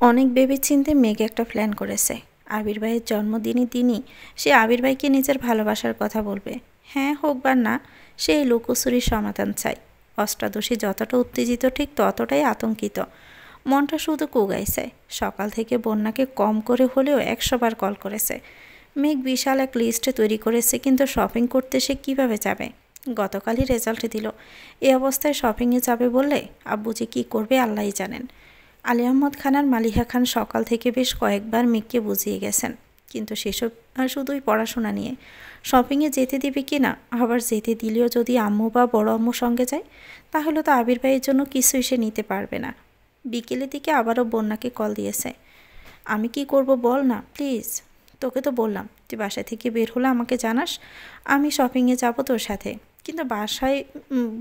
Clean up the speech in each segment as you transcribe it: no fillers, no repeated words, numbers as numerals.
অনেক ভেবেচিন্তে মেঘ একটা প্ল্যান করেছে। আবির ভাইয়ের জন্মদিনই দিনই সে আবির ভাইকে নিজের ভালোবাসার কথা বলবে। হ্যাঁ হোক বা না, সে এই লুকোচুরির সমাধান চায়। অষ্টাদশী যতটা উত্তেজিত ঠিক ততটাই আতঙ্কিত। মনটা শুধু কুগাইছে। সকাল থেকে বন্যাকে কম করে হলেও 100 বার কল করেছে। মেঘ বিশাল এক লিস্টে তৈরি করেছে, কিন্তু শপিং করতে সে কীভাবে যাবে? গতকালই রেজাল্ট দিল। এ অবস্থায় শপিংয়ে যাবে বললে আব্বু যে কী করবে আল্লাহই জানেন। আলী আহমদ খান আর মালিহা খান সকাল থেকে বেশ কয়েকবার মেঘকে বুঝিয়ে গেছেন, কিন্তু সেসব শুধুই পড়াশোনা নিয়ে। শপিংয়ে যেতে দেবে কি না, আবার যেতে দিলেও যদি আম্মু বা বড় আম্মু সঙ্গে যায়, তাহলে তো আবির ভাইয়ের জন্য কিছুই সে নিতে পারবে না। বিকেলের দিকে আবারও বন্যাকে কল দিয়েছে। আমি কি করব বল না প্লিজ। তোকে তো বললাম তুই বাসা থেকে বের হলে আমাকে জানাস, আমি শপিংয়ে যাব তোর সাথে। কিন্তু বাসায়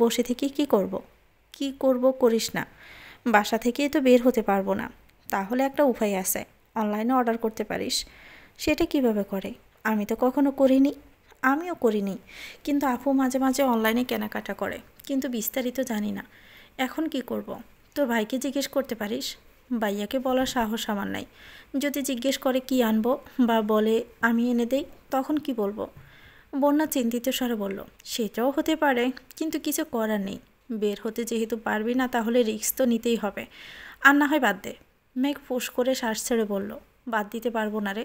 বসে থেকে কি করব? কি করব করিস না, বাসা থেকেই তো বের হতে পারবো না। তাহলে একটা উপায় আছে, অনলাইনে অর্ডার করতে পারিস। সেটা কিভাবে করে? আমি তো কখনো করিনি। আমিও করিনি, কিন্তু আপু মাঝে মাঝে অনলাইনে কেনাকাটা করে, কিন্তু বিস্তারিত জানি না। এখন কি করব? তোর ভাইকে জিজ্ঞেস করতে পারিস। ভাইয়াকে বলার সাহস আমার নাই। যদি জিজ্ঞেস করে কি আনবো বা বলে আমি এনে দেই, তখন কি বলবো? বন্যা চিন্তিত স্বরে বলল, সেটাও হতে পারে, কিন্তু কিছু করার নেই। বের হতে যেহেতু পারবি না, তাহলে রিস্ক তো নিতেই হবে। আর না হয় বাদ দে। মেঘ ফুঁস করে শ্বাস ছেড়ে বলল, বাদ দিতে পারবো না রে,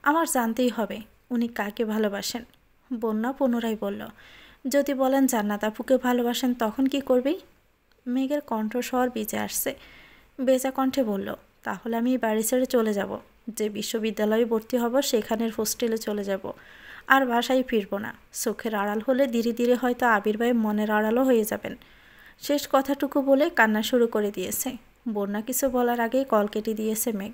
আমার জানতেই হবে উনি কাকে ভালোবাসেন। বন্যা পুনরায় বলল, যদি বলেন জান্নাত আপুকে ভালোবাসেন তখন কি করবি? মেঘের কণ্ঠস্বর বেঁচে আসছে। বেজা কণ্ঠে বলল, তাহলে আমি বাড়ি ছেড়ে চলে যাব। যে বিশ্ববিদ্যালয়ে ভর্তি হব সেখানের হোস্টেলে চলে যাব। আর বাসায় ফিরব না। চোখের আড়াল হলে ধীরে ধীরে হয়তো আবির ভাই মনের আড়ালও হয়ে যাবেন। শেষ কথাটুকু বলে কান্না শুরু করে দিয়েছে। বন্যা কিছু বলার আগেই কল কেটে দিয়েছে মেঘ।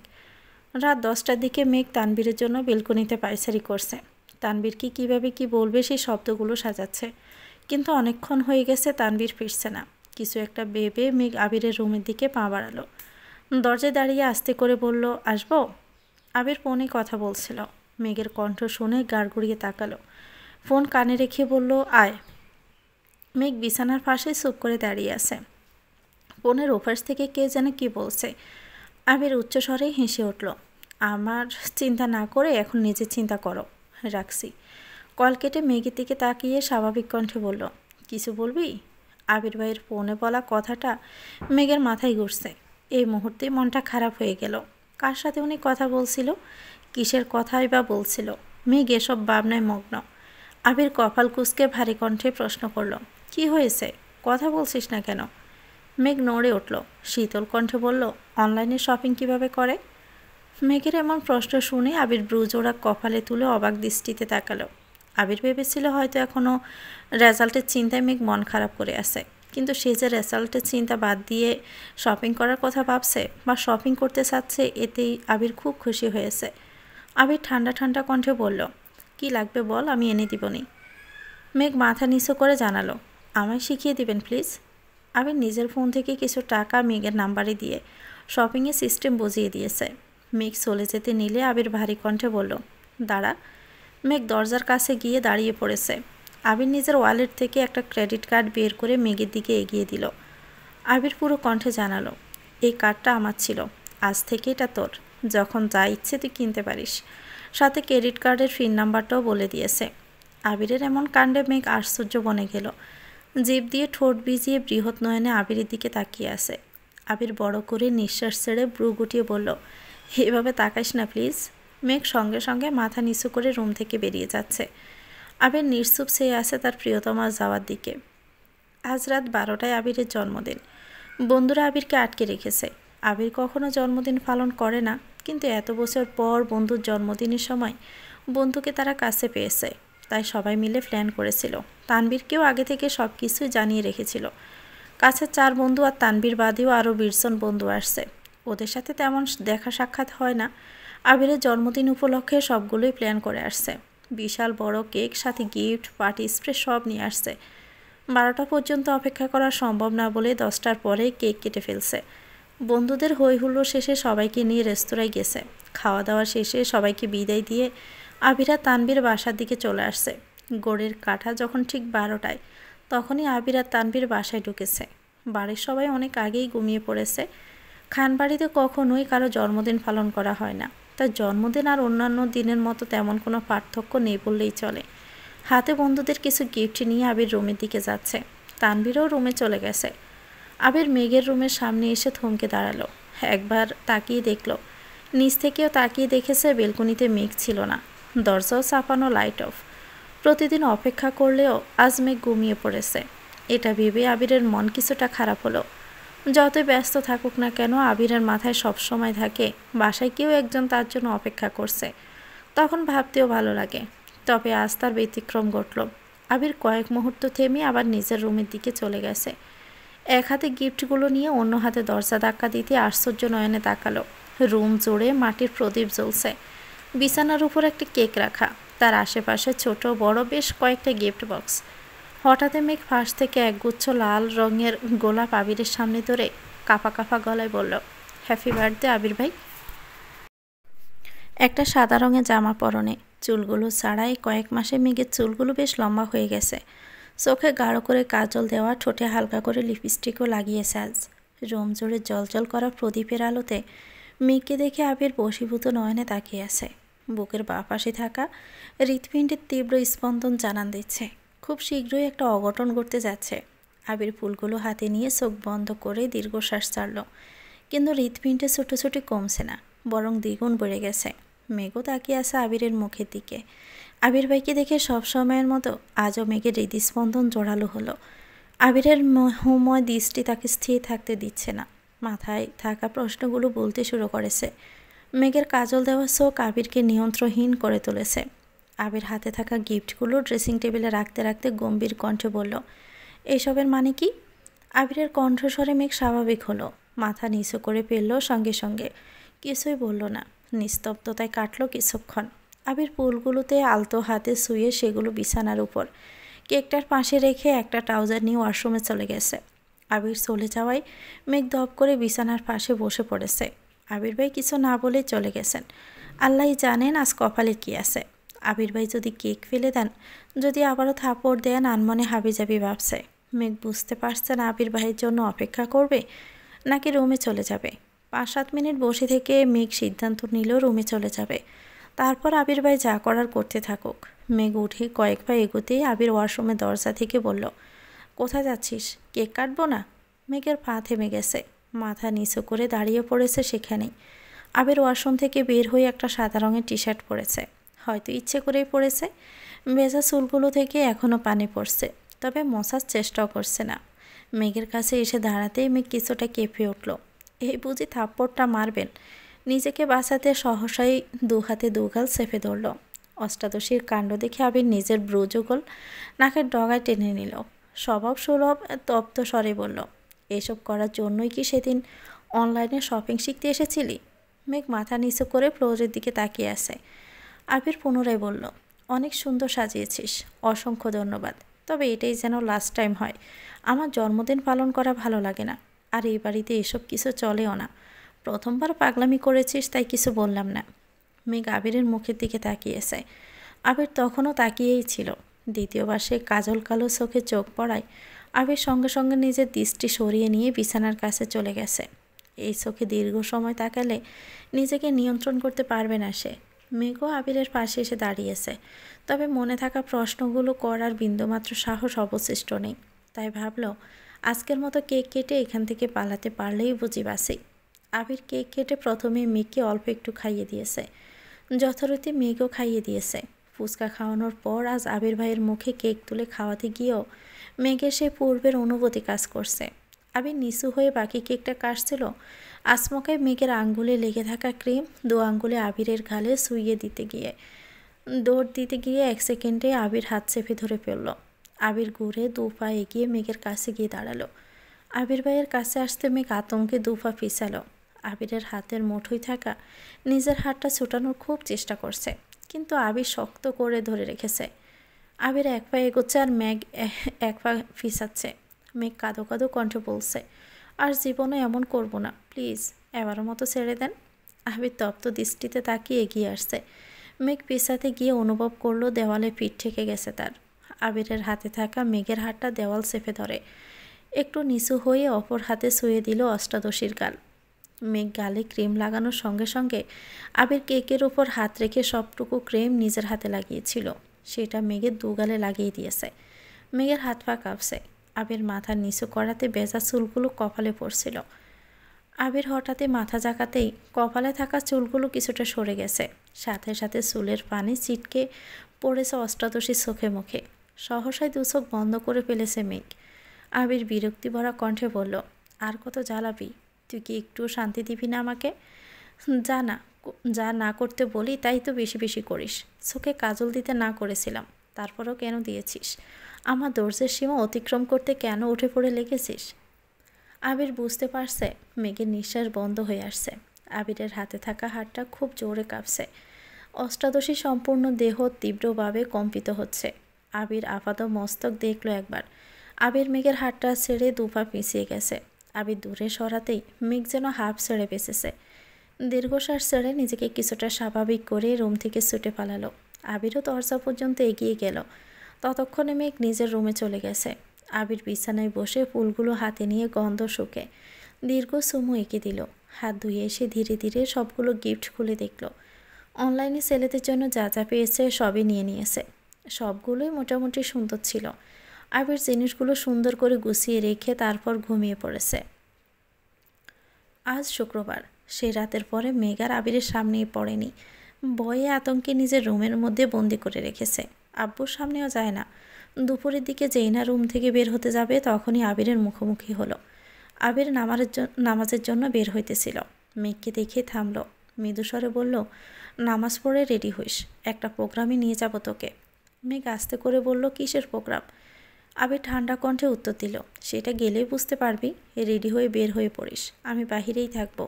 রাত 10টার দিকে মেঘ তানবীরের জন্য বেলকনিতে পায়চারি করছে। তানবীরকে কীভাবে কি বলবে সেই শব্দগুলো সাজাচ্ছে, কিন্তু অনেকক্ষণ হয়ে গেছে তানবীর ফিরছে না। কিছু একটা ভেবে মেঘ আবিরের রুমের দিকে পা বাড়ালো। দরজায় দাঁড়িয়ে আস্তে করে বলল, আসবো? আবির ফোনে কথা বলছিল। মেঘের কণ্ঠ শুনে গাড় ঘুরিয়ে তাকালো। ফোন কানে রেখে বলল, আয়। মেঘ বিছানার পাশে চুপ করে দাঁড়িয়ে আছে। ফোনের ওপাশ থেকে কে যেন কি বলছে। আবির উচ্চস্বরে হেসে উঠল। আমার চিন্তা না করে এখন নিজের চিন্তা করো। রাখছি। কল কেটে মেঘের দিকে তাকিয়ে স্বাভাবিক কণ্ঠে বলল, কিছু বলবি? আবির ভাইয়ের ফোনে বলা কথাটা মেঘের মাথায় ঘুরছে। এই মুহূর্তে মনটা খারাপ হয়ে গেল। কার সাথে উনি কথা বলছিল? কিসের কথাই বা বলছিল? মেঘ এসব ভাবনায় মগ্ন। আবির কপাল কুঁচকে ভারী কণ্ঠে প্রশ্ন করল, কি হয়েছে? কথা বলছিস না কেন? মেঘ নড়ে উঠল। শীতল কণ্ঠে বলল, অনলাইনে শপিং কিভাবে করে? মেঘের এমন প্রশ্ন শুনে আবির ব্রুজোড়া কপালে তুলে অবাক দৃষ্টিতে তাকালো। আবির ভেবেছিল হয়তো এখনও রেজাল্টের চিন্তায় মেঘ মন খারাপ করে আছে, কিন্তু সে যে রেজাল্টের চিন্তা বাদ দিয়ে শপিং করার কথা ভাবছে বা শপিং করতে চাচ্ছে, এতেই আবির খুব খুশি হয়েছে। আবির ঠান্ডা ঠান্ডা কণ্ঠে বলল, কি লাগবে বল, আমি এনে দিবনি। মেঘ মাথা নিচু করে জানালো, আমায় শিখিয়ে দিবেন প্লিজ। আবির নিজের ফোন থেকে কিছু টাকা মেঘের নাম্বারে দিয়ে শপিংয়ের সিস্টেম বুঝিয়ে দিয়েছে। মেঘ চলে যেতে নিলে আবির ভারী কণ্ঠে বলল, দাঁড়া। মেঘ দরজার কাছে গিয়ে দাঁড়িয়ে পড়েছে। আবির নিজের ওয়ালেট থেকে একটা ক্রেডিট কার্ড বের করে মেঘের দিকে এগিয়ে দিল। আবির পুরো কণ্ঠে জানালো, এই কার্ডটা আমার ছিল, আজ থেকে এটা তোর, যখন যা ইচ্ছে তুই কিনতে পারিস। সাথে ক্রেডিট কার্ডের পিন নাম্বারটাও বলে দিয়েছে। আবিরের এমন কাণ্ডে মেঘ আশ্চর্য বনে গেল। জিভ দিয়ে ঠোঁট ভিজিয়ে বৃহৎ নয়নে আবিরের দিকে তাকিয়ে আছে। আবির বড় করে নিঃশ্বাস ছেড়ে ব্রু গুটিয়ে বলল, এভাবে তাকাইস না প্লিজ। মেঘ সঙ্গে সঙ্গে মাথা নিচু করে রুম থেকে বেরিয়ে যাচ্ছে। আবির নিশ্চুপ চেয়ে আছে তার প্রিয়তমার যাওয়ার দিকে। আজ রাত 12টায় আবিরের জন্মদিন। বন্ধুরা আবিরকে আটকে রেখেছে। আবির কখনো জন্মদিন পালন করে না, কিন্তু এত বছর পর বন্ধুর জন্মদিনের সময় বন্ধুকে তারা কাছে পেয়েছে, তাই সবাই মিলে প্ল্যান করেছিল। তানবীরকেও আগে থেকে সব কিছুই জানিয়ে রেখেছিল। কাছের 4 বন্ধু আর তানবীর বাদেও আরও 20 জন বন্ধু আসছে। ওদের সাথে তেমন দেখা সাক্ষাৎ হয় না। আবিরের জন্মদিন উপলক্ষে সবগুলোই প্ল্যান করে আসছে। বিশাল বড় কেক, সাথে গিফট, পার্টি স্প্রে সব নিয়ে আসছে। 12টা পর্যন্ত অপেক্ষা করা সম্ভব না বলে 10টার পরেই কেক কেটে ফেলছে। বন্ধুদের হই হুল্লোড় শেষে সবাইকে নিয়ে রেস্তোরাঁয় গেছে। খাওয়া দাওয়া শেষে সবাইকে বিদায় দিয়ে আবিরা তানবীর বাসার দিকে চলে আসছে। গড়ের কাঁটা যখন ঠিক 12টায়, তখনই আবির আর তানবীর বাসায় ঢুকেছে। বাড়ির সবাই অনেক আগেই ঘুমিয়ে পড়েছে। খানবাড়িতে কখনোই কারো জন্মদিন পালন করা হয় না। তার জন্মদিন আর অন্যান্য দিনের মতো তেমন কোনো পার্থক্য নেই বললেই চলে। হাতে বন্ধুদের কিছু গিফট নিয়ে আবির রুমের দিকে যাচ্ছে। তানভীরও রুমে চলে গেছে। আবির মেঘের রুমের সামনে এসে থমকে দাঁড়ালো। একবার তাকিয়ে দেখলো, নিচ থেকেও তাকিয়ে দেখেছে বেলকনিতে মেঘ ছিল না, দরজাও চাপানো, লাইট অফ। প্রতিদিন অপেক্ষা করলেও আজ মেঘ ঘুমিয়ে পড়েছে। এটা ভেবে আবিরের মন কিছুটা খারাপ হলো। যতই ব্যস্ত থাকুক না কেন, আবিরের মাথায় সবসময় থাকে বাসায় কেউ একজন তার জন্য অপেক্ষা করছে। তখন ভাবতেও ভালো লাগে। তবে আজ তার ব্যতিক্রম ঘটল। আবির কয়েক মুহূর্ত থেমে আবার নিজের রুমের দিকে চলে গেছে। এক হাতে গিফটগুলো নিয়ে অন্য হাতে দরজা ধাক্কা দিতে আশ্চর্য নয়নে তাকালো। রুম জুড়ে মাটির প্রদীপ জ্বলছে। বিছানার উপর একটা কেক রাখা, তার আশেপাশে ছোট বড় বেশ কয়েকটা গিফট বক্স। হঠাৎ মেঘ ফাঁস থেকে একগুচ্ছ লাল রঙের গোলাপ আবিরের সামনে ধরে কাঁপা কাঁপা গলায় বলল, হ্যাপি বার্থডে আবির ভাই। একটা সাদা রঙের জামা পরনে, চুলগুলো ছাড়াই কয়েক মাসে মেঘের চুলগুলো বেশ লম্বা হয়ে গেছে। চোখে গাঢ় করে কাজল দেওয়া, ঠোঁটে হালকা করে লিপস্টিকও লাগিয়েছে আজ। রুম জুড়ে জলজল করা প্রদীপের আলোতে মেঘকে দেখে আবির বশীভূত নয়নে তাকিয়ে আছে। বুকের বাঁ পাশে থাকা হৃৎপিণ্ডের তীব্র স্পন্দন জানান দিচ্ছে খুব শীঘ্রই একটা অঘটন ঘটতে যাচ্ছে। আবির ফুলগুলো হাতে নিয়ে চোখ বন্ধ করে দীর্ঘশ্বাস ছাড়ল। কিন্তু হৃৎপিণ্ডে ছোটোছুটি কমছে না, বরং দ্বিগুণ বেড়ে গেছে। মেঘও তাকিয়ে আছে আবিরের মুখের দিকে। আবির ভাইকে দেখে সব সময়ের মতো আজও মেঘের হৃদস্পন্দন জোরালো হলো। আবিরের মোহময় দৃষ্টি তাকে স্থির থাকতে দিচ্ছে না। মাথায় থাকা প্রশ্নগুলো বলতে শুরু করেছে। মেঘের কাজল দেওয়া চোখ আবিরকে নিয়ন্ত্রণহীন করে তুলেছে। আবির হাতে থাকা গিফটগুলো ড্রেসিং টেবিলে রাখতে রাখতে গম্ভীর কণ্ঠে বলল, এইসবের মানে কি? আবিরের কণ্ঠস্বরে মেঘ স্বাভাবিক হলো, মাথা নিচু করে ফেলল। সঙ্গে সঙ্গে কিছুই বলল না। নিস্তব্ধতায় কাটল কিছুক্ষণ। আবির ফুলগুলোতে আলতো হাতে শুয়ে সেগুলো বিছানার উপর কেকটার পাশে রেখে একটা ট্রাউজার নিয়ে ওয়াশরুমে চলে গেছে। আবির চলে যাওয়ায় মেঘ দপ করে বিছানার পাশে বসে পড়েছে। আবির ভাই কিছু না বলে চলে গেছেন। আল্লাহই জানেন আজ কপালে কি আছে। আবির ভাই যদি কেক ফেলে দেন, যদি আবারও থাপড় দেন, আনমনে হাবিজাবি ভাবছে। মেঘ বুঝতে পারছে না আবির ভাইয়ের জন্য অপেক্ষা করবে নাকি রুমে চলে যাবে। 5-7 মিনিট বসে থেকে মেঘ সিদ্ধান্ত নিল রুমে চলে যাবে। তারপর আবির ভাই যা করার করতে থাকুক। মেঘ উঠে কয়েক পা এগোতেই আবির ওয়াশরুমের দরজা থেকে বলল, কোথায় যাচ্ছিস? কেক কাটবো না? মেঘের পা থেমে গেছে, মাথা নিচু করে দাঁড়িয়ে পড়েছে সেখানেই। আবির ওয়াশরুম থেকে বের হয়ে একটা সাদা রঙের টি শার্ট পরেছে। হয়তো ইচ্ছে করেই পড়েছে। ভেজা চুলগুলো থেকে এখনও পানি পড়ছে, তবে মশার চেষ্টাও করছে না। মেঘের কাছে এসে দাঁড়াতেই মেঘ কিছুটা কেঁপে উঠল। এই বুঝি থাপ্পড়টা মারবেন? নিজেকে বাঁচাতে সহসাই দু হাতে দুগাল চেপে ধরল। অষ্টাদশীর কাণ্ড দেখে আবির নিজের ব্রুযুগল নাকের ডগায় টেনে নিল। স্বভাব সুলভ তপ্ত স্বরে বলল, এসব করার জন্যই কি সেদিন অনলাইনে শপিং শিখতে এসেছিলি? মেঘ মাথা নিচু করে ফ্লোরের দিকে তাকিয়ে আছে। আবির পুনরায় বলল, অনেক সুন্দর সাজিয়েছিস, অসংখ্য ধন্যবাদ। তবে এটাই যেন লাস্ট টাইম হয়। আমার জন্মদিন পালন করা ভালো লাগে না, আর এই বাড়িতে এসব কিছু চলেও না। প্রথমবার পাগলামি করেছিস তাই কিছু বললাম না। মেঘ আবিরের মুখের দিকে তাকিয়েছে। আবির তখনও তাকিয়েই ছিল। দ্বিতীয়বার সে কাজল কালো চোখে চোখ পড়ায় আবির সঙ্গে সঙ্গে নিজের দৃষ্টি সরিয়ে নিয়ে বিছানার কাছে চলে গেছে। এই চোখে দীর্ঘ সময় তাকালে নিজেকে নিয়ন্ত্রণ করতে পারবে না সে। মেঘও আবিরের পাশে এসে দাঁড়িয়েছে, তবে মনে থাকা প্রশ্নগুলো করার বিন্দুমাত্র সাহস অবশিষ্ট নেই। তাই ভাবল, আজকের মতো কেক কেটে এখান থেকে পালাতে পারলেই বুঝি বাসি। আবির কেক কেটে প্রথমে মেঘকে অল্প একটু খাইয়ে দিয়েছে। যথারীতি মেঘও খাইয়ে দিয়েছে। ফুচকা খাওয়ানোর পর আজ আবির ভাইয়ের মুখে কেক তুলে খাওয়াতে গিয়েও মেঘের সে পূর্বের অনুভূতি কাজ করছে। আবির নিচু হয়ে বাকি কেকটা কাটছিল। আচমকায় মেঘের আঙ্গুলে লেগে থাকা ক্রিম 2 আঙ্গুলে আবিরের গালে শুইয়ে দৌড় দিতে গিয়ে 1 সেকেন্ডে আবির হাত চেপে ধরে ফেলল। আবির ঘুরে 2 পা এগিয়ে মেঘের কাছে গিয়ে দাঁড়ালো। আবির ভাইয়ের কাছে আসতে মেঘ আতঙ্কে 2 পা পিছালো। আবিরের হাতের মুঠোয় থাকা নিজের হাতটা ছুটানোর খুব চেষ্টা করছে, কিন্তু আবির শক্ত করে ধরে রেখেছে। আবির 1 পা এগোচ্ছে আর মেঘ 1 পা পিছাচ্ছে। মেঘ কাঁদো কাঁদো কণ্ঠে বলছে, আর জীবনে এমন করব না, প্লিজ এবারের মতো ছেড়ে দেন। আবির তপ্ত দৃষ্টিতে তাকিয়ে এগিয়ে আসছে। মেঘ পিছাতে গিয়ে অনুভব করলো দেওয়ালে পিঠ ঠেকে গেছে তার। আবিরের হাতে থাকা মেঘের হাতটা দেওয়াল চেপে ধরে একটু নিচু হয়ে অপর হাতে ছুঁয়ে দিল অষ্টাদশীর গাল। মেঘ গালে ক্রিম লাগানোর সঙ্গে সঙ্গে আবির কেকের উপর হাত রেখে সবটুকু ক্রিম নিজের হাতে লাগিয়েছিল। সেটা মেঘের দুগালে লাগিয়ে দিয়েছে। মেঘের হাত পা কাঁপছে। আবির মাথা নিচু করাতে ভেজা চুলগুলো কপালে পড়ছিল। আবির হঠাৎই মাথা জাগাতেই কপালে থাকা চুলগুলো কিছুটা সরে গেছে। সাথে সাথে চুলের পানি ছিটকে পড়েছে অষ্টাদশীর চোখে মুখে। সহসায় দু চোখ বন্ধ করে ফেলেছে মেঘ। আবির বিরক্তি ভরা কণ্ঠে বলল, আর কত জ্বালাবি? তুই কি একটু শান্তি দিবি না আমাকে? যা না করতে বলি তাই তো বেশি বেশি করিস। চোখে কাজল দিতে না করেছিলাম, তারপরও কেন দিয়েছিস? আমার ধৈর্যের সীমা অতিক্রম করতে কেন উঠে পড়ে লেগেছিস? আবির বুঝতে পারছে মেঘের নিঃশ্বাস বন্ধ হয়ে আসছে। আবিরের হাতে থাকা হাতটা খুব জোরে কাঁপছে। অষ্টাদশী সম্পূর্ণ দেহ তীব্রভাবে কম্পিত হচ্ছে। আবির আপাত মস্তক দেখল একবার। আবির মেঘের হাতটা ছেড়ে দুপা পিছিয়ে গেছে। আবির দূরে সরাতেই মেঘ যেন হাফ ছেড়ে বেঁচেছে। দীর্ঘশ্বাস ছেড়ে নিজেকে কিছুটা স্বাভাবিক করে রুম থেকে ছুটে পালালো। আবিরও দরজা পর্যন্ত এগিয়ে গেল। ততক্ষণে মেঘ নিজের রুমে চলে গেছে। আবির বিছানায় বসে ফুলগুলো হাতে নিয়ে গন্ধ শুকে দীর্ঘ চুমু এঁকে দিল। হাত ধুয়ে এসে ধীরে ধীরে সবগুলো গিফট খুলে দেখল। অনলাইনে ছেলেদের জন্য যা যা পেয়েছে সবই নিয়ে নিয়েছে। সবগুলোই মোটামুটি সুন্দর ছিল। আবির জিনিসগুলো সুন্দর করে গুছিয়ে রেখে তারপর ঘুমিয়ে পড়েছে। আজ শুক্রবার। সে রাতের পরে মেঘ আর আবিরের সামনেই পড়েনি। ভয়ে আতঙ্কে নিজের রুমের মধ্যে বন্দি করে রেখেছে। আব্বুর সামনেও যায় না। দুপুরের দিকে যেই না রুম থেকে বের হতে যাবে তখনই আবিরের মুখোমুখি হলো। আবির নামাজের জন্য বের হইতেছিল। মেঘকে দেখে থামল। মৃদুস্বরে বলল, নামাজ পড়ে রেডি হইস, একটা প্রোগ্রামে নিয়ে যাব তোকে। মেঘ আস্তে করে বলল, কিসের প্রোগ্রাম? আবির ঠান্ডা কণ্ঠে উত্তর দিল, সেটা গেলেই বুঝতে পারবি। রেডি হয়ে বের হয়ে পড়িস, আমি বাহিরেই থাকবো।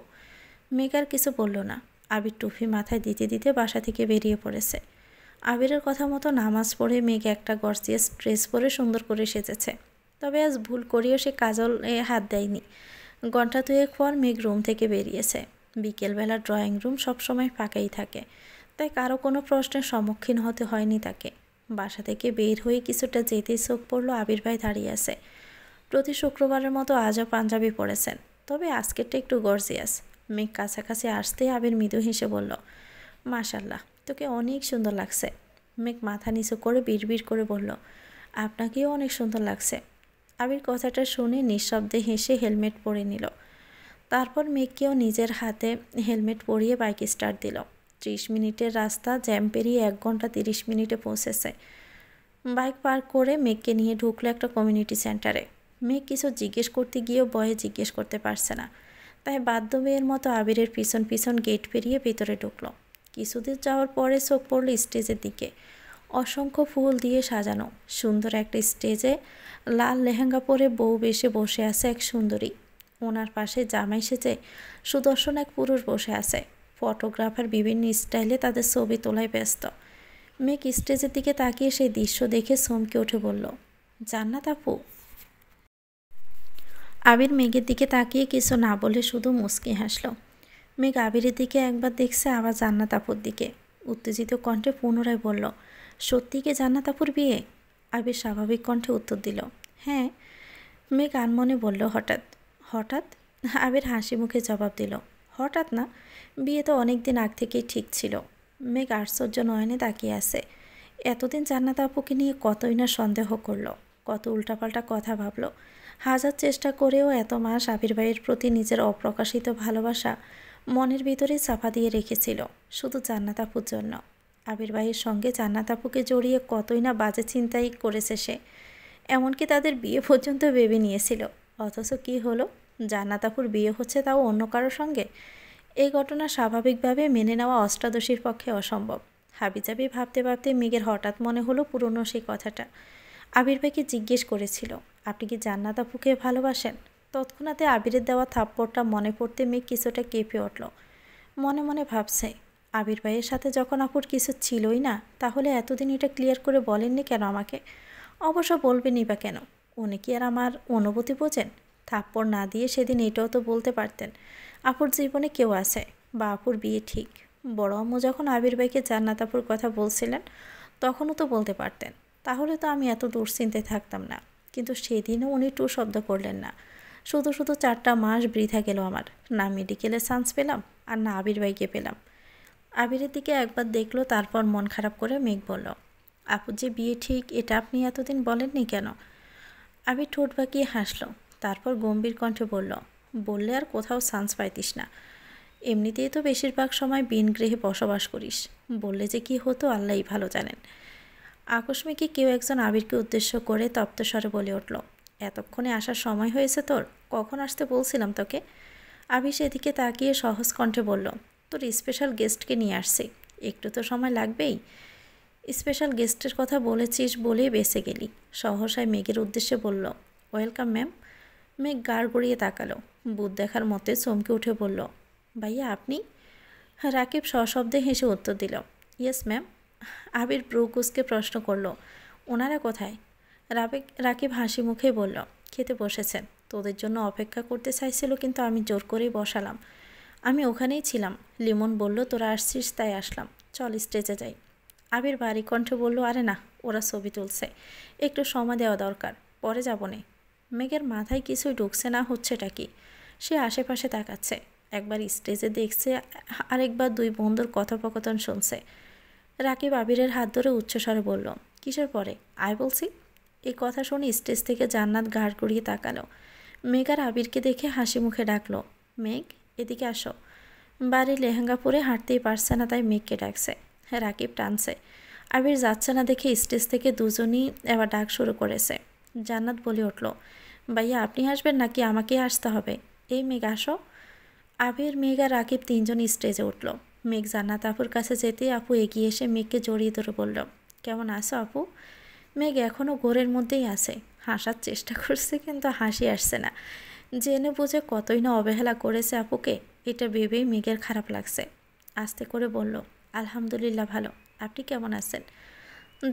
মেঘ আর কিছু বলল না। আবির টুপি মাথায় দিতে দিতে বাসা থেকে বেরিয়ে পড়েছে। আবিরের কথা মতো নামাজ পড়ে মেঘ একটা গর্জিয়াস ড্রেস পরে সুন্দর করে সেজেছে। তবে আজ ভুল করেও সে কাজলে হাত দেয়নি। ঘণ্টা দুয়েক পর মেঘ রুম থেকে বেরিয়েছে। বিকেলবেলা ড্রয়িং রুম সবসময় ফাঁকাই থাকে, তাই কারো কোনো প্রশ্নের সম্মুখীন হতে হয়নি তাকে। বাসা থেকে বের হয়ে কিছুটা যেতেই চোখ পড়ল আবির ভাই দাঁড়িয়ে আছে। প্রতি শুক্রবারের মতো আজও পাঞ্জাবি পরেছেন, তবে আজকেরটা একটু গর্জিয়াস। মেঘ কাছাকাছি আসতেই আবির মৃদু হেসে বলল, মাশাল্লাহ, তোকে অনেক সুন্দর লাগছে। মেঘ মাথা নিচু করে বিড়বিড় করে বলল, আপনাকেও অনেক সুন্দর লাগছে। আবির কথাটা শুনে নিঃশব্দে হেসে হেলমেট পরে নিল। তারপর মেঘকেও নিজের হাতে হেলমেট পরিয়ে বাইক স্টার্ট দিল। 30 মিনিটের রাস্তা জ্যাম পেরিয়ে 1 ঘন্টা 30 মিনিটে পৌঁছেছে। বাইক পার্ক করে মেঘকে নিয়ে ঢুকলো একটা কমিউনিটি সেন্টারে। মেঘ কিছু জিজ্ঞেস করতে গিয়েও ভয়ে জিজ্ঞেস করতে পারছে না, তাই বাধ্য মেয়ের মতো আবিরের পিছন পিছন গেট পেরিয়ে ভেতরে ঢুকলো। কিছুদূর যাওয়ার পরে চোখ পড়ল স্টেজের দিকে। অসংখ্য ফুল দিয়ে সাজানো সুন্দর একটা স্টেজে লাল লেহেঙ্গা পরে বউ বেশে বসে আছে এক সুন্দরী। ওনার পাশে জামাই সেজে সুদর্শন এক পুরুষ বসে আছে। ফটোগ্রাফার বিভিন্ন স্টাইলে তাদের ছবি তোলায় ব্যস্ত। মেঘ স্টেজের দিকে তাকিয়ে সেই দৃশ্য দেখে চমকে উঠে বলল, জান্নাত আপু। আবির মেঘের দিকে তাকিয়ে কিছু না বলে শুধু মুচকি হাসল। মেঘ আবিরের দিকে একবার দেখছে, আবার জান্নাত আপুর দিকে। উত্তেজিত কণ্ঠে পুনরায় বলল, সত্যি কি জান্নাত আপুর বিয়ে? আবির স্বাভাবিক কণ্ঠে উত্তর দিল, হ্যাঁ। মেঘ আনমনে বলল, হঠাৎ? হঠাৎ? আবির হাসি মুখে জবাব দিল, হঠাৎ না, বিয়ে তো অনেক দিন আগ থেকেই ঠিক ছিল। মেঘ আশ্চর্য নয়নে তাকিয়ে আছে। এতদিন জান্নাত আপুকে নিয়ে কতই না সন্দেহ করলো, কত উল্টাপাল্টা কথা ভাবলো। হাজার চেষ্টা করেও এত মাস আবির ভাইয়ের প্রতি নিজের অপ্রকাশিত ভালোবাসা মনের ভিতরেই চাপা দিয়ে রেখেছিল, শুধু জান্নাত আপুর জন্য। আবির ভাইয়ের সঙ্গে জান্নাত আপুকে জড়িয়ে কতই না বাজে চিন্তাই করেছে সে, এমনকি তাদের বিয়ে পর্যন্ত ভেবে নিয়েছিল। অথচ কি হলো, জান্নাত আপুর বিয়ে হচ্ছে, তাও অন্য কারোর সঙ্গে। এই ঘটনা স্বাভাবিকভাবে মেনে নেওয়া অষ্টাদশীর পক্ষে অসম্ভব। হাবিজাবি ভাবতে ভাবতে মেঘের হঠাৎ মনে হলো পুরনো সেই কথাটা। আবির ভাইকে জিজ্ঞেস করেছিল, আপনি কি জান্নাত আপুকে ভালোবাসেন? তৎক্ষণাতে আবিরের দেওয়া থাপ্পড়টা মনে পড়তে মেঘ কিছুটা কেঁপে উঠল। মনে মনে ভাবছে, আবির ভাইয়ের সাথে যখন আপুর কিছু ছিলই না, তাহলে এতদিন এটা ক্লিয়ার করে বলেননি কেন আমাকে? অবশ্য বলবেনই বা কেন? উনি কি আর আমার অনুভূতি বোঝেন? থাপ্পড় না দিয়ে সেদিন এটাও তো বলতে পারতেন, আপুর জীবনে কেউ আছে বা আপুর বিয়ে ঠিক। বড় আম্মু যখন আবির ভাইকে জান্নাত আপুর কথা বলছিলেন, তখনও তো বলতে পারতেন, তাহলে তো আমি এত দুশ্চিন্তায় থাকতাম না। কিন্তু সেদিনও উনি টু শব্দ করলেন না। শুধু শুধু 4টা মাস বৃথা গেল আমার। না মেডিকেলে চান্স পেলাম আর না আবির ভাইকে পেলাম। আবিরের দিকে একবার দেখলো, তারপর মন খারাপ করে মেঘ বলল, আপু যে বিয়ে ঠিক এটা আপনি এতদিন বলেননি কেন? আবির ঠোঁট বাঁকিয়ে হাসলো, তারপর গম্ভীর কণ্ঠে বলল, বললে আর কোথাও চান্স পাইতিস না। এমনিতেই তো বেশিরভাগ সময় বিন গৃহে বসবাস করিস, বললে যে কি হতো আল্লাহই ভালো জানেন। আকস্মিকই কেউ একজন আবিরকে উদ্দেশ্য করে তপ্তস্বরে বলে উঠল, এতক্ষণে আসার সময় হয়েছে তোর? কখন আসতে বলছিলাম তোকে? আবির সেদিকে তাকিয়ে সহজ কণ্ঠে বলল, তোর স্পেশাল গেস্টকে নিয়ে আসছি, একটু তো সময় লাগবেই। স্পেশাল গেস্টের কথা বলেছিস বলেই বেঁচে গেলি। সহসায় মেঘের উদ্দেশ্যে বলল, ওয়েলকাম ম্যাম। মেঘ গাড় গড়িয়ে তাকালো, বুধ দেখার মতে চমকে উঠে বলল, ভাইয়া আপনি? রাকিব সশব্দে হেসে উত্তর দিল, ইয়েস ম্যাম। আবির ব্রুকুসকে প্রশ্ন করল, ওনারা কোথায়? রাকিব হাসি মুখেই বলল, খেতে বসেছেন, তোদের জন্য অপেক্ষা করতে চাইছিল কিন্তু আমি জোর করেই বসালাম। আমি ওখানেই ছিলাম, লিমন বলল তোরা আসছিস তাই আসলাম, চল স্টেজে যাই। আবির বাড়ি কণ্ঠে বলল, আরে না, ওরা ছবি তুলছে, একটু সময় দেওয়া দরকার, পরে যাব নে। মেঘের মাথায় কিছুই ঢুকছে না, হচ্ছেটা কি? সে আশেপাশে তাকাচ্ছে, একবার স্টেজে দেখছে, আরেকবার দুই বন্ধুর কথোপকথন শুনছে। রাকিব আবিরের হাত ধরে উচ্চস্বরে বলল, কিসের পরে? আয় বলছি। এই কথা শুনে স্টেজ থেকে জান্নাত ঘাড় ঘুরিয়ে তাকালো। মেঘ আর আবিরকে দেখে হাসি মুখে ডাকলো, মেঘ এদিকে আসো। বাড়ির লেহেঙ্গা পরে হাঁটতেই পারছে না, তাই মেঘকে ডাকছে। রাকিব টানছে। আবির যাচ্ছে না দেখে স্টেজ থেকে দুজনই এবার ডাক শুরু করেছে। জান্নাত বলে উঠল, ভাইয়া আপনি আসবেন নাকি আমাকে আসতে হবে? এই মেঘ আসো। আবির, মেঘ আর রাকিব তিনজন স্টেজে উঠল। মেঘ জান্নাত আপুর কাছে যেতেই আপু এগিয়ে এসে মেঘকে জড়িয়ে ধরে বলল, কেমন আছো আপু? মেঘ এখনও ঘোরের মধ্যেই আছে, হাসার চেষ্টা করছে কিন্তু হাসি আসছে না। জেনে বুঝে কতই না অবহেলা করেছে আপুকে, এটা ভেবেই মেঘের খারাপ লাগছে। আস্তে করে বলল, আলহামদুলিল্লাহ ভালো, আপনি কেমন আছেন?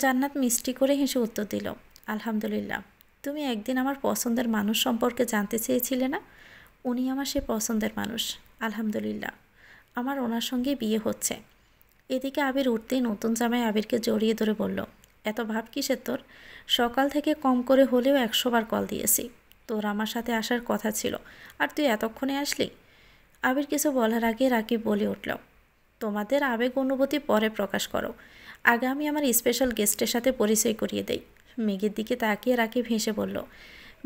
জান্নাত মিষ্টি করে হেসে উত্তর দিল, আলহামদুলিল্লাহ। তুমি একদিন আমার পছন্দের মানুষ সম্পর্কে জানতে চেয়েছিলে না? উনি আমার সে পছন্দের মানুষ, আলহামদুলিল্লাহ। আমার ওনার সঙ্গে বিয়ে হচ্ছে। এদিকে আবির উঠতেই নতুন জামাই আবিরকে জড়িয়ে ধরে বলল, এত ভাব কিসের তোর? সকাল থেকে কম করে হলেও 100 বার কল দিয়েছি, তোর আমার সাথে আসার কথা ছিল, আর তুই এতক্ষণে আসলি? আবির কিছু বলার আগে রাকিব বলে উঠল, তোমাদের আবেগ অনুভূতি পরে প্রকাশ করো, আগে আমি আমার স্পেশাল গেস্টের সাথে পরিচয় করিয়ে দেই। মেঘের দিকে তাকিয়ে রাকিব হেসে বলল,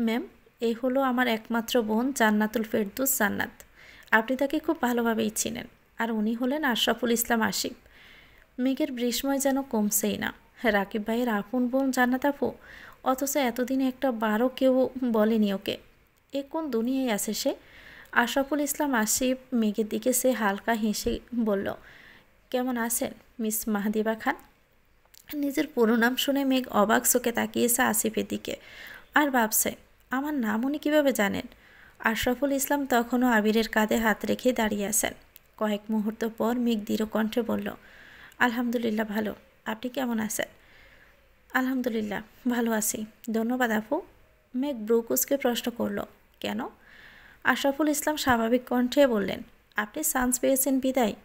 ম্যাম এই হলো আমার একমাত্র বোন জান্নাতুল ফেরদৌস জান্নাত। আপনি তাকে খুব ভালোভাবেই চিনেন, আর উনি হলেন আশরাফুল ইসলাম আসিফ। মেঘের বিস্ময় যেন কমছেই না। রাকিব ভাইয়ের আপন বোন জান্নাত আপু, অথচ এতদিনে একটা বারও কেউ বলেনি ওকে। এ কোন দুনিয়ায় আছে সে? আশরাফুল ইসলাম আসিফ মেঘের দিকে সে হালকা হেসে বলল, কেমন আছেন মিস মাহদিবা খান? নিজের পুরো নাম শুনে মেঘ অবাক চোখে তাকিয়েছে আসিফের দিকে, আর ভাবছে, আমার নাম উনি কীভাবে জানেন? আশরাফুল ইসলাম তখনও আবিরের কাঁধে হাত রেখে দাঁড়িয়ে আছেন। কয়েক মুহূর্ত পর মেঘ দৃঢ় কণ্ঠে বলল, আলহামদুলিল্লাহ ভালো, আপনি কেমন আছেন? আলহামদুলিল্লাহ ভালো আছি, ধন্যবাদ আপু। মেঘ ব্রুকুসকে প্রশ্ন করল, কেন? আশরাফুল ইসলাম স্বাভাবিক কণ্ঠে বললেন, আপনি চান্স পেয়েছেন বিদায়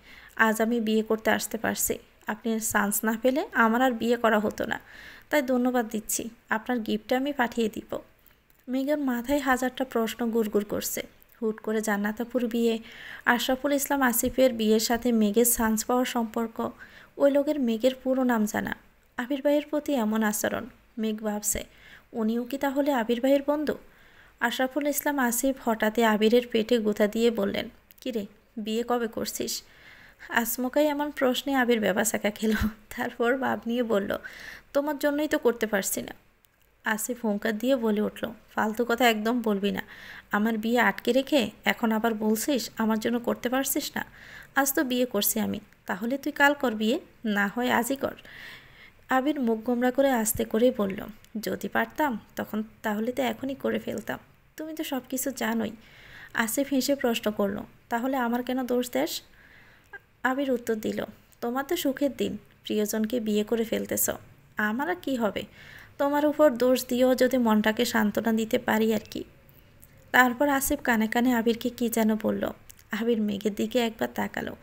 আজ আমি বিয়ে করতে আসতে পারছি। আপনি চান্স না পেলে আমার আর বিয়ে করা হতো না, তাই ধন্যবাদ দিচ্ছি। আপনার গিফটটা আমি পাঠিয়ে দিব। মেঘের মাথায় হাজারটা প্রশ্ন গুড়গুড় করছে। হুট করে জান্নাতাপুর বিয়ে, আশরাফুল ইসলাম আসিফের বিয়ের সাথে মেঘের চান্স পাওয়ার সম্পর্ক, ওই লোকের মেঘের পুরো নাম জানা, আবির ভাইয়ের প্রতি এমন আচরণ। মেঘ ভাবছে, উনিও কি তাহলে আবির ভাইয়ের বন্ধু? আশরাফুল ইসলাম আসিফ হঠাৎই আবিরের পেটে গুঁতা দিয়ে বললেন, কিরে বিয়ে কবে করছিস? আচমকাই এমন প্রশ্নে আবির বেবাসাকা খেল, তারপর ভাব নিয়ে বলল, তোমার জন্যই তো করতে পারছি না। আসিফ হুঙ্কার দিয়ে বলে উঠল, ফালতু কথা একদম বলবি না। আমার বিয়ে আটকে রেখে এখন আবার বলছিস আমার জন্য করতে পারছিস না? আজ তো বিয়ে করছি আমি, তাহলে তুই কাল কর বিয়ে, না হয় আজই কর। আবির মুখ গোমরা করে আস্তে করেই বলল, যদি পারতাম তখন তাহলে তো এখনই করে ফেলতাম, তুমি তো সব কিছু জানোই। আসিফ হেসে প্রশ্ন করল, তাহলে আমার কেন দোষ দেশ? আবির উত্তর দিল, তোমার তো সুখের দিন, প্রিয়জনকে বিয়ে করে ফেলতেছ, আমার আর কী হবে? তোমার উপর দোষ দিয়েও যদি মনটাকে সান্ত্বনা দিতে পারি আর কি। তারপর আসিফ কানে কানে আবিরকে কী যেন বলল। আবির মেঘের দিকে একবার তাকালো।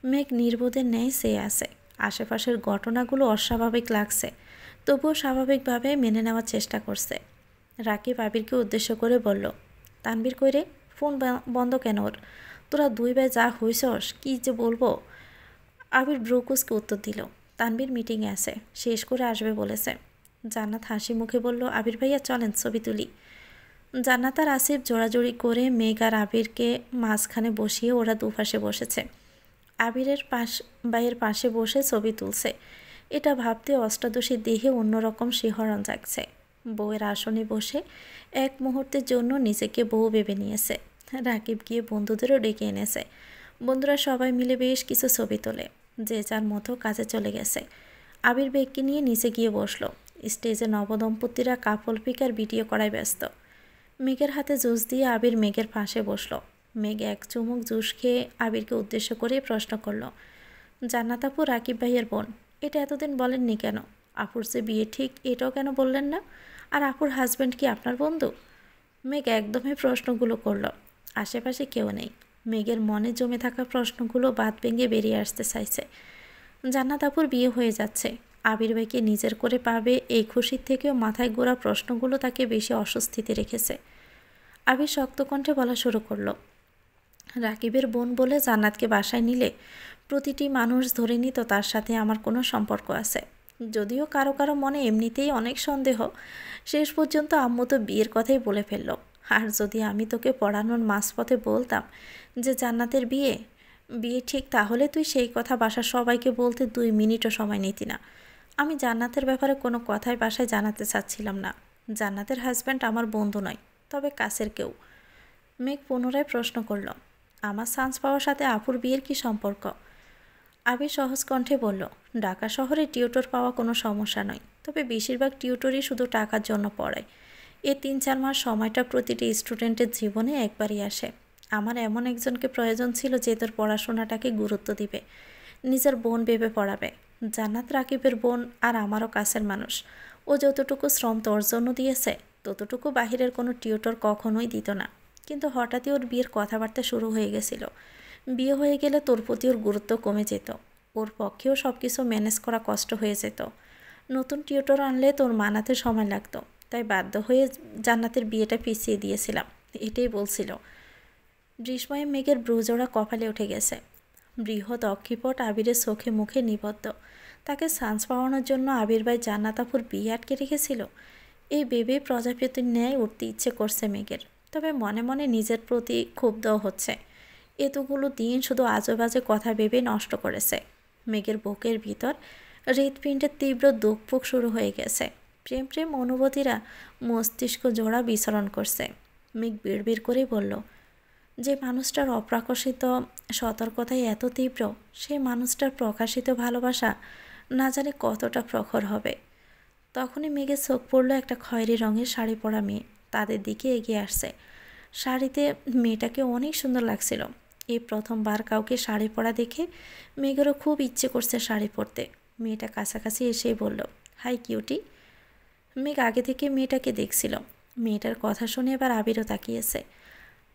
মেঘ নির্বোধের ন্যায় চেয়ে আছে। আশেপাশের ঘটনাগুলো অস্বাভাবিক লাগছে, তবুও স্বাভাবিকভাবে মেনে নেওয়ার চেষ্টা করছে। রাকিব আবিরকে উদ্দেশ্য করে বলল, তানবীর কইরে, ফোন বন্ধ কেন ওর? তোরা দুই ভাই যা হইছস কি যে বলবো। আবির ব্রুকুসকে উত্তর দিল, তানবীর মিটিংয়ে আছে, শেষ করে আসবে বলেছে। জান্নাত হাসি মুখে বলল, আবির ভাইয়া চলেন ছবি তুলি। জান্নাত আর আসিফ জোড়াজোড়ি করে মেঘ আর আবিরকে মাঝখানে বসিয়ে ওরা দুপাশে বসেছে। আবিরের ভাইয়ের পাশে বসে ছবি তুলছে। এটা ভাবতে অষ্টাদশীর দেহে অন্যরকম শিহরণ জাগছে। বউয়ের আসনে বসে এক মুহূর্তের জন্য নিজেকে বউ ভেবে নিয়েছে। রাকিব গিয়ে বন্ধুদেরও ডেকে এনেছে। বন্ধুরা সবাই মিলে বেশ কিছু ছবি তোলে, যে যার মতো কাজে চলে গেছে। আবির বেগকে নিয়ে নিচে গিয়ে বসলো। স্টেজে নবদম্পতিরা কাপল পিক আর ভিডিও করায় ব্যস্ত। মেঘের হাতে জুস দিয়ে আবির মেঘের পাশে বসলো। মেঘ এক চুমুক জুস খেয়ে আবিরকে উদ্দেশ্য করে প্রশ্ন করলো, জান্নাত আপু রাকিব ভাইয়ের বোন, এটা এতদিন বলেননি কেন? আপুর যে বিয়ে ঠিক এটাও কেন বললেন না? আর আপুর হাজব্যান্ড কি আপনার বন্ধু? মেঘ একদমই প্রশ্নগুলো করলো। আশেপাশে কেউ নেই। মেঘের মনে জমে থাকা প্রশ্নগুলো বাদ ভেঙে বেরিয়ে আসতে চাইছে। জান্নাত আপুর বিয়ে হয়ে যাচ্ছে, আবির ভাইকে নিজের করে পাবে, এই খুশির থেকেও মাথায় গোড়া প্রশ্নগুলো তাকে বেশি অস্বস্তিতে রেখেছে। আবির শক্ত কণ্ঠে বলা শুরু করলো, রাকিবের বোন বলে জান্নাতকে বাসায় নিলে প্রতিটি মানুষ ধরে নিত তার সাথে আমার কোনো সম্পর্ক আছে। যদিও কারো কারো মনে এমনিতেই অনেক সন্দেহ, শেষ পর্যন্ত আম্মু তো বিয়ের কথাই বলে ফেলল। আর যদি আমি তোকে পড়ানোর মাঝপথে বলতাম যে জান্নাতের বিয়ে বিয়ে ঠিক, তাহলে তুই সেই কথা বাসার সবাইকে বলতে 2 মিনিটও সময় নিতি না। আমি জান্নাতের ব্যাপারে কোনো কথাই বাসায় জানাতে চাচ্ছিলাম না। জান্নাতের হাজব্যান্ড আমার বন্ধু নয়, তবে কাছের কেউ। মেঘ পুনরায় প্রশ্ন করল, আমার চান্স পাওয়ার সাথে আপুর বিয়ের কি সম্পর্ক? আবির সহজ কণ্ঠে বলল, ঢাকা শহরে টিউটর পাওয়া কোনো সমস্যা নয়, তবে বেশিরভাগ টিউটরই শুধু টাকার জন্য পড়ায়। এই 3-4 মাস সময়টা প্রতিটি স্টুডেন্টের জীবনে একবারই আসে। আমার এমন একজনকে প্রয়োজন ছিল যে তোর পড়াশোনাটাকে গুরুত্ব দিবে, নিজের বোন ভেবে পড়াবে। জান্নাত রাকিবের বোন আর আমারও কাছের মানুষ। ও যতটুকু শ্রম তোর জন্য দিয়েছে ততটুকু বাহিরের কোনো টিউটর কখনোই দিত না। কিন্তু হঠাৎই ওর বিয়ের কথাবার্তা শুরু হয়ে গেছিল। বিয়ে হয়ে গেলে তোর প্রতি ওর গুরুত্ব কমে যেত, ওর পক্ষেও সব কিছু ম্যানেজ করা কষ্ট হয়ে যেত। নতুন টিউটর আনলে তোর মানাতে সময় লাগতো, তাই বাধ্য হয়ে জান্নাতের বিয়েটা পিছিয়ে দিয়েছিলাম, এটাই বলছিল। বিস্ময়ে মেঘের ব্রুজোড়া কপালে উঠে গেছে। বৃহৎ অক্ষিপট আবিরের চোখে মুখে নিবদ্ধ। তাকে চান্স পাওয়ানোর জন্য আবির ভাই জান্নাত আপুর বিয়ে আটকে রেখেছিল। এই ভেবে প্রজাপতির ন্যায় উঠতে ইচ্ছে করছে মেঘের, তবে মনে মনে নিজের প্রতি ক্ষুব্ধও হচ্ছে। এতগুলো দিন শুধু আজেবাজে কথা ভেবে নষ্ট করেছে। মেঘের বুকের ভিতর হৃৎপিণ্ডের তীব্র দুঃখপুক শুরু হয়ে গেছে। প্রেম প্রেম অনুভূতিরা মস্তিষ্ক জোড়া বিচরণ করছে। মেঘ বিড়বিড় করেই বলল, যে মানুষটার অপ্রকাশিত সতর্কতাই এত তীব্র, সেই মানুষটার প্রকাশিত ভালোবাসা না জানি কতটা প্রখর হবে। তখনই মেঘের চোখ পড়ল একটা খয়েরি রঙের শাড়ি পরা মেয়ে তাদের দিকে এগিয়ে আসছে। শাড়িতে মেয়েটাকে অনেক সুন্দর লাগছিল। এই প্রথমবার কাউকে শাড়ি পরা দেখে মেঘেরও খুব ইচ্ছে করছে শাড়ি পরতে। মেয়েটা কাছাকাছি এসেই বলল, হাই কিউটি। মেঘ আগে থেকে মেয়েটাকে দেখছিল। মেয়েটার কথা শুনে এবার আবিরও তাকিয়েছে।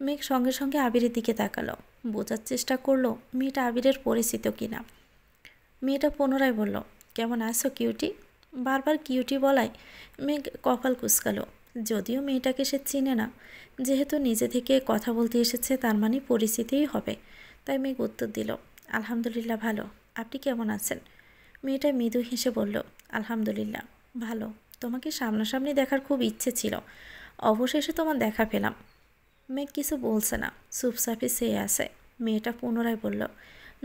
মেঘ সঙ্গে সঙ্গে আবিরের দিকে তাকালো, বোঝার চেষ্টা করলো মেয়েটা আবিরের পরিচিত কিনা। মেয়েটা পুনরায় বলল, কেমন আছো কিউটি? বারবার কিউটি বলায় মেঘ কপাল কুঁচকালো। যদিও মেয়েটাকে সে চিনে না, যেহেতু নিজে থেকে কথা বলতে এসেছে তার মানে পরিচিতিই হবে। তাই মেঘ উত্তর দিল, আলহামদুলিল্লাহ ভালো, আপনি কেমন আছেন? মেয়েটা মৃদু হেসে বলল, আলহামদুলিল্লাহ ভালো, তোমাকে সামনাসামনি দেখার খুব ইচ্ছে ছিল, অবশেষে তোমার দেখা পেলাম। মেঘ কিছু বলছে না, চুপচাপে চেয়ে আছে। মেয়েটা পুনরায় বলল,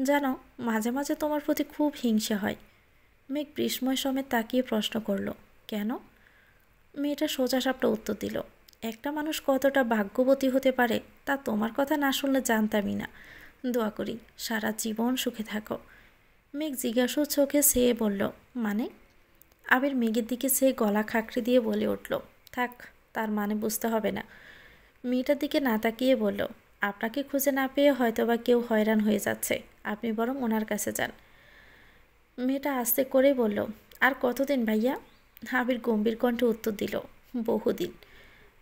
জানো মাঝে মাঝে তোমার প্রতি খুব হিংসা হয়। মেঘ বিস্ময় সমেত তাকিয়ে প্রশ্ন করল, কেন? মেয়েটা সোজাসাপটা উত্তর দিল, একটা মানুষ কতটা ভাগ্যবতী হতে পারে তা তোমার কথা না শুনলে জানতামই না। দোয়া করি সারা জীবন সুখে থাকো। মেঘ জিজ্ঞাসু চোখে চেয়ে বলল, মানে? আবির মেঘের দিকে চেয়ে গলা খাকড়ি দিয়ে বলে উঠল, থাক, তার মানে বুঝতে হবে না। মেয়েটার দিকে না তাকিয়ে বলল, আপনাকে খুঁজে না পেয়ে হয়তোবা কেউ হয়রান হয়ে যাচ্ছে, আপনি বরং ওনার কাছে যান। মেয়েটা আস্তে করেই বলল, আর কতদিন ভাইয়া? আবির গম্ভীর কণ্ঠে উত্তর দিল, বহুদিন।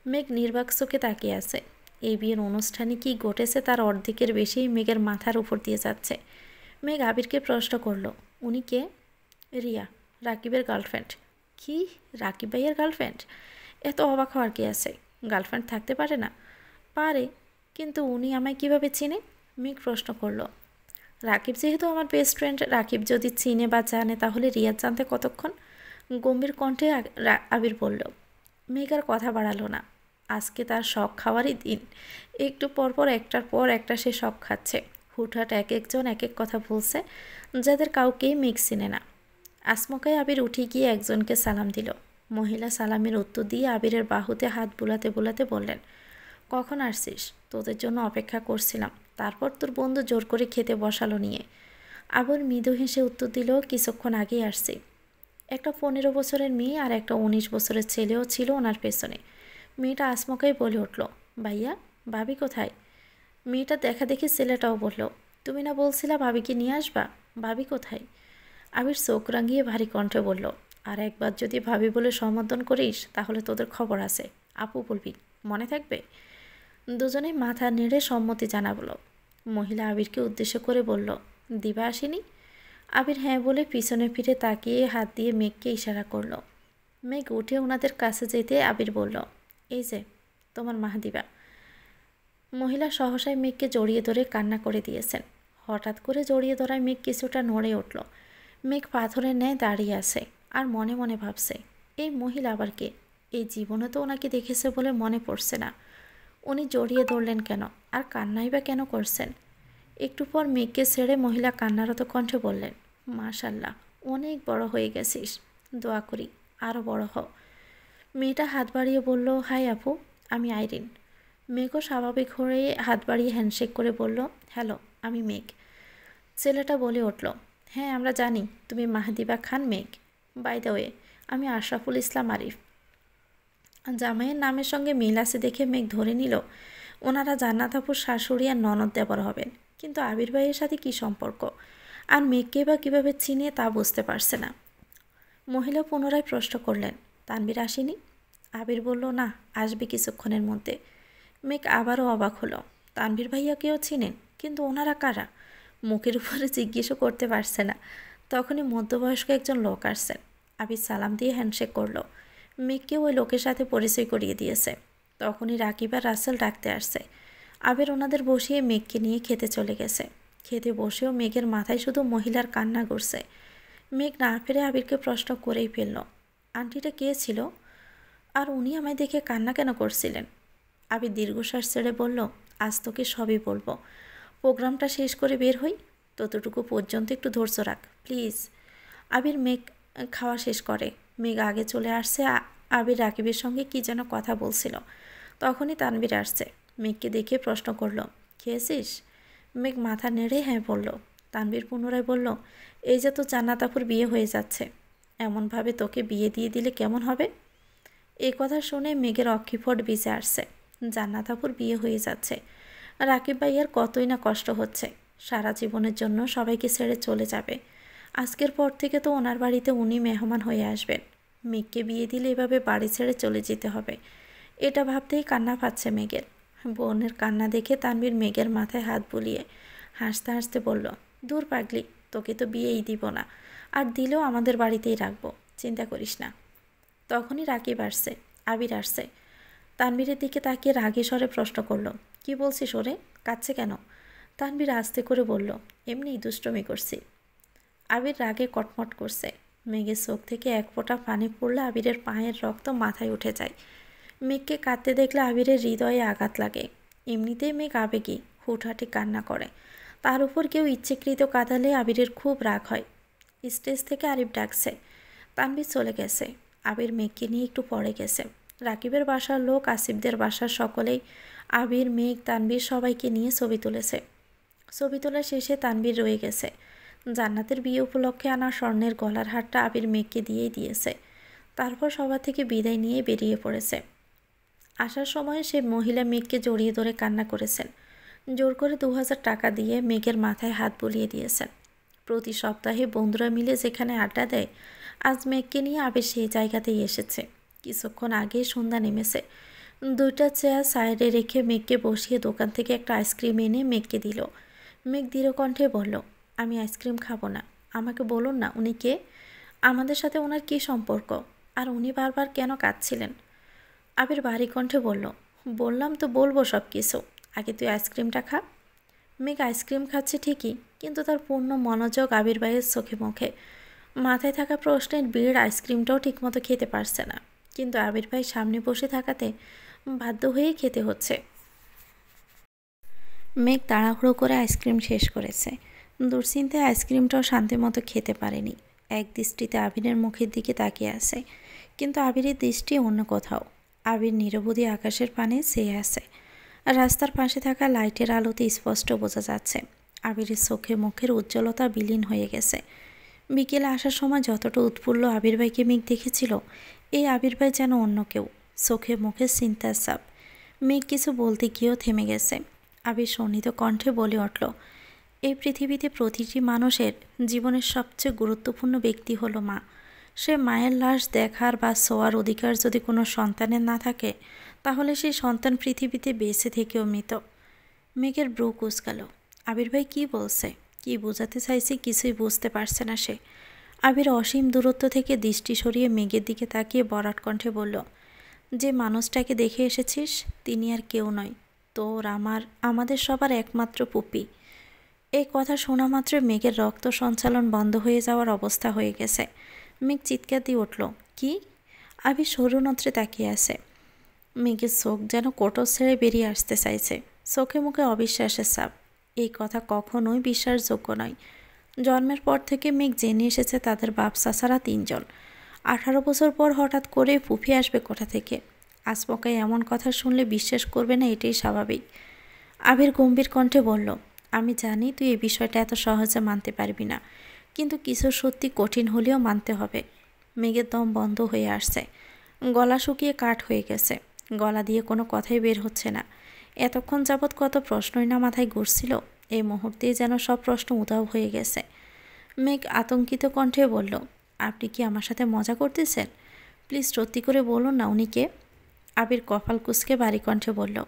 মেঘ নির্বাক চোখে তাকিয়ে আছে। এই বিয়ের অনুষ্ঠানে কি ঘটেছে তার অর্ধেকের বেশি মেঘের মাথার উপর দিয়ে যাচ্ছে। মেঘ আবিরকে প্রশ্ন করল, উনি কে? রিয়া, রাকিবের গার্লফ্রেন্ড। কি, রাকিব ভাইয়ের গার্লফ্রেন্ড? এত অবাক হওয়ার কি আছে? গার্লফ্রেন্ড থাকতে পারে না? পারে, কিন্তু উনি আমায় কিভাবে চিনে? মেঘ প্রশ্ন করলো। রাকিব যেহেতু আমার বেস্ট ফ্রেন্ড, রাকিব যদি চিনে বা জানে তাহলে রিয়াজ জানতে কতক্ষণ? গম্ভীর কণ্ঠে আবির বলল। মেঘ আর কথা বাড়ালো না। আজকে তার শখ খাওয়ারই দিন। একটু পরপর একটার পর একটা সে শখ খাচ্ছে। হুটহাট এক একজন এক এক কথা বলছে, যাদের কাউকেই মেঘ চিনে না। আচমকাই আবির উঠে গিয়ে একজনকে সালাম দিল। মহিলা সালামের উত্তর দিয়ে আবিরের বাহুতে হাত বুলাতে বুলাতে বললেন, কখন আসছিস? তোদের জন্য অপেক্ষা করছিলাম। তারপর তোর বন্ধু জোর করে খেতে বসালো নিয়ে। আবির মৃদু হেসে উত্তর দিল, কিছুক্ষণ আগেই আসছি। একটা 15 বছরের মেয়ে আর একটা 19 বছরের ছেলেও ছিল ওনার পেছনে। মেয়েটা আচমকাই বলে উঠল, ভাইয়া, ভাবি কোথায়? মেয়েটা দেখা দেখি ছেলেটাও বলল, তুমি না বলছিলা ভাবিকে নিয়ে আসবা? ভাবি কোথায়? আবির চোখ রাঙিয়ে ভারী কণ্ঠে বলল, আর একবার যদি ভাবি বলে সম্বোধন করিস তাহলে তোদের খবর আছে। আপু বলবি, মনে থাকবে? দুজনেই মাথা নেড়ে সম্মতি জানাবলো। মহিলা আবিরকে উদ্দেশ্য করে বলল, দিবা আসেনি? আবির হ্যাঁ বলে পিছনে ফিরে তাকিয়ে হাত দিয়ে মেঘকে ইশারা করল। মেঘ উঠে ওনাদের কাছে যেতে আবির বলল, এই যে তোমার মাহদিবা। মহিলা সহসায় মেঘকে জড়িয়ে ধরে কান্না করে দিয়েছেন। হঠাৎ করে জড়িয়ে ধরায় মেঘ কিছুটা নড়ে উঠল। মেঘ পাথরের ন্যায় দাঁড়িয়ে আছে আর মনে মনে ভাবছে, এই মহিলা আবার কে? এই জীবনে তো ওনাকে দেখেছে বলে মনে পড়ছে না। উনি জড়িয়ে ধরলেন কেন, আর কান্নাই বা কেন করছেন? একটু পর মেঘকে ছেড়ে মহিলা কান্নারত কণ্ঠে বললেন, মাশাল্লাহ, অনেক বড় হয়ে গেছিস। দোয়া করি আরও বড় হও। মেয়েটা হাত বাড়িয়ে বলল, হাই আপু, আমি আইরিন। মেঘও স্বাভাবিক হয়ে হাত বাড়িয়ে হ্যান্ডশেক করে বলল, হ্যালো, আমি মেঘ। ছেলেটা বলে উঠল, হ্যাঁ আমরা জানি তুমি মাহদিবা খান মেঘ। বাই দ্য ওয়ে, আমি আশরাফুল ইসলাম আরিফ। জামাইয়ের নামের সঙ্গে মিল আছে দেখে মেঘ ধরে নিল ওনারা জান্নাত আপুর শাশুড়ি আর ননদ দেবর হবেন। কিন্তু আবির ভাইয়ের সাথে কী সম্পর্ক, আর মেঘকে বা কীভাবে চিনে তা বুঝতে পারছে না। মহিলা পুনরায় প্রশ্ন করলেন, তানভীর আসেনি? আবির বলল, না, আসবে কিছুক্ষণের মধ্যে। মেঘ আবারও অবাক হলো, তানভীর ভাইয়াকেও চিনেন, কিন্তু ওনারা কারা? মুখের উপরে জিজ্ঞেসও করতে পারছে না। তখনই মধ্যবয়স্ক একজন লোক আসছেন। আবির সালাম দিয়ে হ্যান্ডশেক করলো। মেঘকে ওই লোকের সাথে পরিচয় করিয়ে দিয়েছে। তখনই রাকিব আর রাসেল ডাকতে আসছে। আবির ওনাদের বসিয়ে মেঘকে নিয়ে খেতে চলে গেছে। খেতে বসেও মেঘের মাথায় শুধু মহিলার কান্না ঘুরছে। মেঘ না ফিরে আবিরকে প্রশ্ন করেই ফেলল, আন্টিটা কে ছিল? আর উনি আমায় দেখে কান্না কেন করছিলেন? আবির দীর্ঘশ্বাস ছেড়ে বলল, আজ তোকে সবই বলবো। প্রোগ্রামটা শেষ করে বের হই, ততটুকু পর্যন্ত একটু ধৈর্য রাখ প্লিজ। আবির মেঘ খাওয়া শেষ করে। মেঘ আগে চলে আসছে। আবির রাকিবের সঙ্গে কী যেন কথা বলছিল। তখনই তানভীর আসছে। মেঘকে দেখে প্রশ্ন করলো, খেয়েছিস? মেঘ মাথা নেড়ে হ্যাঁ বলল। তানভীর পুনরায় বলল, এই যে তো জান্নাত আপুর বিয়ে হয়ে যাচ্ছে, এমনভাবে তোকে বিয়ে দিয়ে দিলে কেমন হবে? এই কথা শুনে মেঘের অক্ষিফট ভিজে আসছে। জান্নাত আপুর বিয়ে হয়ে যাচ্ছে, রাকিব ভাইয়ার কতই না কষ্ট হচ্ছে। সারা জীবনের জন্য সবাইকে ছেড়ে চলে যাবে। আজকের পর থেকে তো ওনার বাড়িতে উনি মেহমান হয়ে আসবেন। মেঘকে বিয়ে দিলে এভাবে বাড়ি ছেড়ে চলে যেতে হবে। এটা ভাবতেই কান্না পাচ্ছে মেঘের। বোনের কান্না দেখে তানভীর মেঘের মাথায় হাত বুলিয়ে হাসতে হাসতে বলল, দূর পাগলি, তোকে তো বিয়েই দিব না, আর দিলেও আমাদের বাড়িতেই রাখবো, চিন্তা করিস না। তখনই রাকিব আসছে, আবির আসছে। তানভীরের দিকে তাকিয়ে রাগে স্বরে প্রশ্ন করল, কি বলছিস ওরে, কাঁদছে কেন? তানভীর আস্তে করে বলল, এমনিই দুষ্টমি করছি। আবির রাগে কটমট করছে। মেঘের চোখ থেকে এক ফোঁটা পানি পড়লে আবিরের পায়ের রক্ত মাথায় উঠে যায়। মেঘকে কাঁদতে দেখলে আবিরের হৃদয়ে আঘাত লাগে। এমনিতেই মেঘ আবেগী, হুটহাটি কান্না করে। তার উপর কেউ ইচ্ছেকৃত কাঁদালে আবিরের খুব রাগ হয়। স্টেজ থেকে আরিফ ডাকছে। তানভীর চলে গেছে। আবির মেঘকে নিয়ে একটু পরে গেছে। রাকিবের বাসার লোক, আসিফদের বাসার সকলেই আবির, মেঘ, তানভীর সবাইকে নিয়ে ছবি তুলেছে। ছবি তোলা শেষে তানভীর রয়ে গেছে। জান্নাতের বিয়ে উপলক্ষে আনা স্বর্ণের গলার হারটা আবির মেঘকে দিয়েই দিয়েছে। তারপর সবার থেকে বিদায় নিয়ে বেরিয়ে পড়েছে। আসার সময় সে মহিলা মেঘকে জড়িয়ে ধরে কান্না করেছেন। জোর করে 2000 টাকা দিয়ে মেঘের মাথায় হাত বুলিয়ে দিয়েছেন। প্রতি সপ্তাহে বন্ধুরা মিলে যেখানে আড্ডা দেয়, আজ মেঘকে নিয়ে আবির সেই জায়গাতেই এসেছে। কিছুক্ষণ আগেই সন্ধ্যা নেমেছে। 2টা চেয়ার সাইডে রেখে মেঘকে বসিয়ে দোকান থেকে একটা আইসক্রিম এনে মেঘকে দিল। মেঘ দৃঢ় কণ্ঠে বলল, আমি আইসক্রিম খাবো না। আমাকে বলুন না উনি কে, আমাদের সাথে ওনার কী সম্পর্ক, আর উনি বারবার কেন কাঁদছিলেন? আবির ভারী কণ্ঠে বলল, বললাম তো বলবো সব কিছু, আগে তুই আইসক্রিমটা খা। মেঘ আইসক্রিম খাচ্ছে ঠিকই, কিন্তু তার পূর্ণ মনোযোগ আবির ভাইয়ের চোখে মুখে। মাথায় থাকা প্রশ্নের ভিড় আইসক্রিমটাও ঠিকমতো খেতে পারছে না, কিন্তু আবির ভাই সামনে বসে থাকাতে বাধ্য হয়েই খেতে হচ্ছে। মেঘ তাড়াহুড়ো করে আইসক্রিম শেষ করেছে। দুশ্চিন্তায় আইসক্রিমটাও শান্তি মতো খেতে পারেনি। এক দৃষ্টিতে আবিরের মুখের দিকে তাকিয়ে আছে, কিন্তু আবিরের দৃষ্টি অন্য কোথাও। আবির নিরবধি আকাশের পানে চেয়ে আছে। রাস্তার পাশে থাকা লাইটের আলোতে স্পষ্ট বোঝা যাচ্ছে আবিরের চোখে মুখের উজ্জ্বলতা বিলীন হয়ে গেছে। বিকেলে আসার সময় যতটা উৎফুল্ল আবির ভাইকে মেঘ দেখেছিল, এই আবির ভাই যেন অন্য কেউ। চোখে মুখে চিন্তার ছাপ। মেঘ কিছু বলতে গিয়েও থেমে গেছে। আবির শোণিত কণ্ঠে বলে উঠল, এই পৃথিবীতে প্রতিটি মানুষের জীবনের সবচেয়ে গুরুত্বপূর্ণ ব্যক্তি হলো মা। সে মায়ের লাশ দেখার বা ছোঁয়ার অধিকার যদি কোনো সন্তানের না থাকে, তাহলে সেই সন্তান পৃথিবীতে বেঁচে থেকেও মৃত। মেঘের ব্রু কুঁচকাল। আবির ভাই কী বলছে, কি বোঝাতে চাইছে কিছুই বুঝতে পারছে না সে। আবির অসীম দূরত্ব থেকে দৃষ্টি সরিয়ে মেঘের দিকে তাকিয়ে বরাট কণ্ঠে বলল, যে মানুষটাকে দেখে এসেছিস তিনি আর কেউ নয়, তোর আমাদের সবার একমাত্র পুপি। এই কথা শোনা মাত্র মেঘের রক্ত সঞ্চালন বন্ধ হয়ে যাওয়ার অবস্থা হয়ে গেছে। মেঘ চিৎকার দিয়ে উঠল, কি? আবির সরুনত্রে তাকিয়ে আছে। মেঘের চোখ যেন কোটর ছেড়ে বেরিয়ে আসতে চাইছে। চোখে মুখে অবিশ্বাসের ছাপ। এই কথা কখনোই বিশ্বাসযোগ্য নয়। জন্মের পর থেকে মেঘ জেনে এসেছে তাদের বাপ চাচারা 3 জন। 18 বছর পর হঠাৎ করে ফুফি আসবে কোথা থেকে? আচমকাই এমন কথা শুনলে বিশ্বাস করবে না, এটাই স্বাভাবিক। আবির গম্ভীর কণ্ঠে বলল, আমি জানি তুই এই বিষয়টা এত সহজে মানতে পারবি না, কিন্তু কিছু সত্যি কঠিন হলেও মানতে হবে। মেঘের দম বন্ধ হয়ে আসছে। গলা শুকিয়ে কাঠ হয়ে গেছে। গলা দিয়ে কোনো কথাই বের হচ্ছে না। এতক্ষণ যাবৎ কত প্রশ্নই না মাথায় ঘুরছিল, এই মুহূর্তেই যেন সব প্রশ্ন উধাও হয়ে গেছে। মেঘ আতঙ্কিত কণ্ঠে বলল, আপনি কি আমার সাথে মজা করতেছেন? প্লিজ সত্যি করে বলুন না, উনি কে? আবির কপাল কুঁচকে ভারী কণ্ঠে বলল,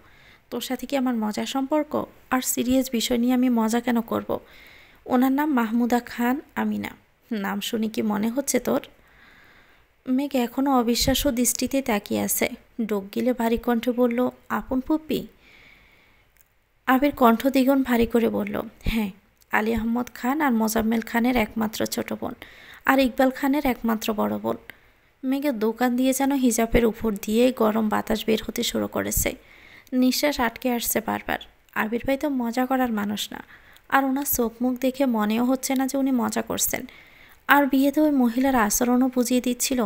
তোর সাথে কি আমার মজার সম্পর্ক? আর সিরিয়াস বিষয় নিয়ে আমি মজা কেন করব? ওনার নাম মাহমুদা খান, আমি না। নাম শুনে কি মনে হচ্ছে তোর? মেঘ এখনও অবিশ্বাস্য দৃষ্টিতে তাকিয়ে আছে। ডোক গিলে ভারী কণ্ঠে বলল, আপন পুপি? আবির কণ্ঠ দ্বিগুণ ভারী করে বলল, হ্যাঁ, আলী আহমদ খান আর মোজাম্মেল খানের একমাত্র ছোট বোন, আর ইকবাল খানের একমাত্র বড় বোন। মেঘের দোকান দিয়ে যেন হিজাবের উপর দিয়ে গরম বাতাস বের হতে শুরু করেছে। নিঃশ্বাস আটকে আসছে বারবার। আবির ভাই তো মজা করার মানুষ না, আর ওনার চোখ মুখ দেখে মনেও হচ্ছে না যে উনি মজা করছেন। আর বিয়েতে ওই মহিলার আচরণও বুঝিয়ে দিচ্ছিল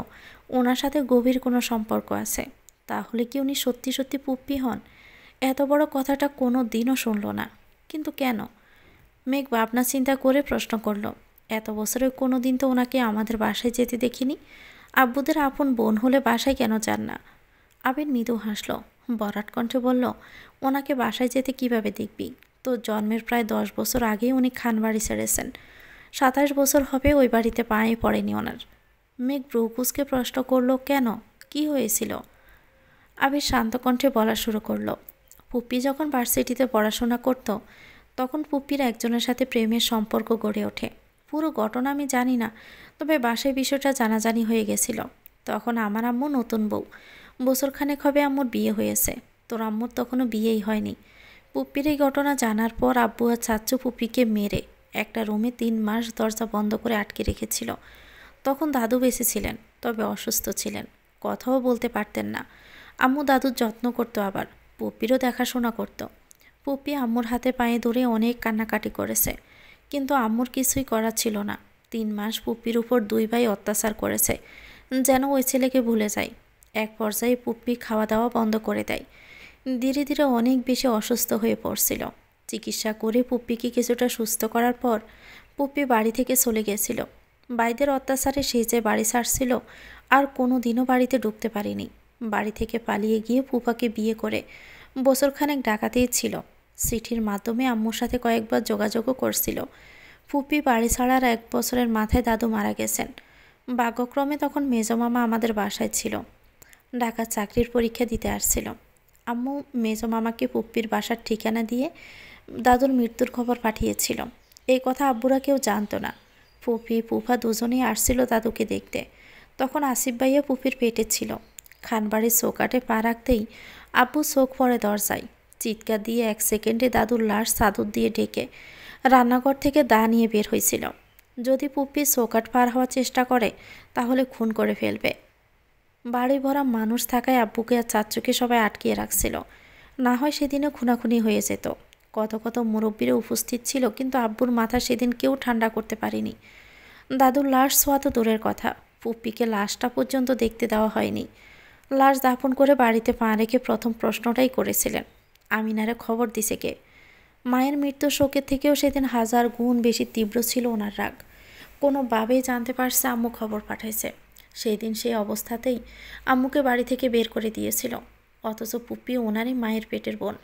ওনার সাথে গভীর কোনো সম্পর্ক আছে। তাহলে কি উনি সত্যি সত্যি পুপ্পি হন? এত বড় কথাটা কোনো দিনও শুনল না, কিন্তু কেন? মেঘ ভাবনা চিন্তা করে প্রশ্ন করল, এত বছরে কোনো দিন তো ওনাকে আমাদের বাসায় যেতে দেখিনি। আব্বুদের আপন বোন হলে বাসায় কেন যান না? আবির মৃদু হাসল। বরাট কণ্ঠে বলল, ওনাকে বাসায় যেতে কিভাবে দেখবি? তো জন্মের প্রায় 10 বছর আগেই উনি খান বাড়ি ছেড়েছেন। 27 বছর হবে ওই বাড়িতে পায়ে পড়েনি ওনার। মেঘ ব্রুকুসকে প্রশ্ন করল, কেন, কি হয়েছিল? আবির শান্ত কণ্ঠে বলা শুরু করলো, পুপ্পি যখন ভার্সিটিতে পড়াশোনা করত, তখন পুপ্পির একজনের সাথে প্রেমের সম্পর্ক গড়ে ওঠে। পুরো ঘটনা আমি জানি না, তবে বাসায় বিষয়টা জানাজানি হয়ে গেছিল। তখন আমার আম্মু নতুন বউ। বছরখানেক হবে আম্মুর বিয়ে হয়েছে। তোর আম্মুর তখনও বিয়েই হয়নি। পুপ্পির এই ঘটনা জানার পর আব্বু আর চাচ্চু পুপ্পিকে মেরে একটা রুমে 3 মাস দরজা বন্ধ করে আটকে রেখেছিল। তখন দাদু বেঁচে ছিলেন, তবে অসুস্থ ছিলেন, কথাও বলতে পারতেন না। আম্মু দাদুর যত্ন করতো, আবার পুপ্পিরও দেখাশোনা করত। পুপ্পি আম্মুর হাতে পায়ে ধরে অনেক কান্নাকাটি করেছে, কিন্তু আম্মুর কিছুই করার ছিল না। 3 মাস পুপ্পির উপর 2 ভাই অত্যাচার করেছে, যেন ওই ছেলেকে ভুলে যায়। এক পর্যায়ে পুপ্পি খাওয়া দাওয়া বন্ধ করে দেয়। ধীরে ধীরে অনেক বেশি অসুস্থ হয়ে পড়ছিল। চিকিৎসা করে পুপ্পিকে কিছুটা সুস্থ করার পর পুপ্পি বাড়ি থেকে চলে গেছিল। ভাইদের অত্যাচারে সে যে বাড়ি ছাড়ছিল, আর কোনো দিনও বাড়িতে ঢুকতে পারেনি। বাড়ি থেকে পালিয়ে গিয়ে ফুপাকে বিয়ে করে বছরখানেক ঢাকাতেই ছিল। চিঠির মাধ্যমে আম্মুর সাথে কয়েকবার যোগাযোগও করছিল। ফুপি বাড়ি ছাড়ার 1 বছরের মাথায় দাদু মারা গেছেন। ভাগ্যক্রমে তখন মেজো মামা আমাদের বাসায় ছিল। ঢাকার চাকরির পরীক্ষা দিতে আসছিল। আম্মু মেজো মামাকে পুপ্পির বাসার ঠিকানা দিয়ে দাদুর মৃত্যুর খবর পাঠিয়েছিল। এই কথা আব্বুরা কেউ জানতো না। ফুপি ফুফা দুজনেই আসছিল দাদুকে দেখতে। তখন আসিফ ভাইয়া পুপির পেটে ছিল। খানবাড়ির চৌকাঠে পা রাখতেই আব্বু চোখ পড়ে দরজায়। চিৎকার দিয়ে 1 সেকেন্ডে দাদুর লাশ চাদর দিয়ে ঢেকে রান্নাঘর থেকে দা নিয়ে বের হয়েছিল। যদি পুপ্পি চৌকাঠ পার হওয়ার চেষ্টা করে তাহলে খুন করে ফেলবে। বাড়ি ভরা মানুষ থাকায় আব্বুকে আর চাচ্চুকে সবাই আটকিয়ে রাখছিল, না হয় সেদিনও খুনাখুনি হয়ে যেত। কত কত মুরব্বীরা উপস্থিত ছিল, কিন্তু আব্বুর মাথা সেদিন কেউ ঠান্ডা করতে পারেনি। দাদুর লাশ ছোঁয়া তো দূরের কথা, পুপ্পিকে লাশটা পর্যন্ত দেখতে দেওয়া হয়নি। লাশ দাফন করে বাড়িতে পা রেখে প্রথম প্রশ্নটাই করেছিলেন, আমিনারে খবর দিছে কে? মায়ের মৃত্যু শোকের থেকেও সেদিন 1000 গুণ বেশি তীব্র ছিল ওনার রাগ। কোনোভাবেই জানতে পারছে আম্মু খবর পাঠাইছে। সেই দিন সেই অবস্থাতেই আম্মুকে বাড়ি থেকে বের করে দিয়েছিল। অথচ পুপ্পি ওনারই মায়ের পেটের বোন।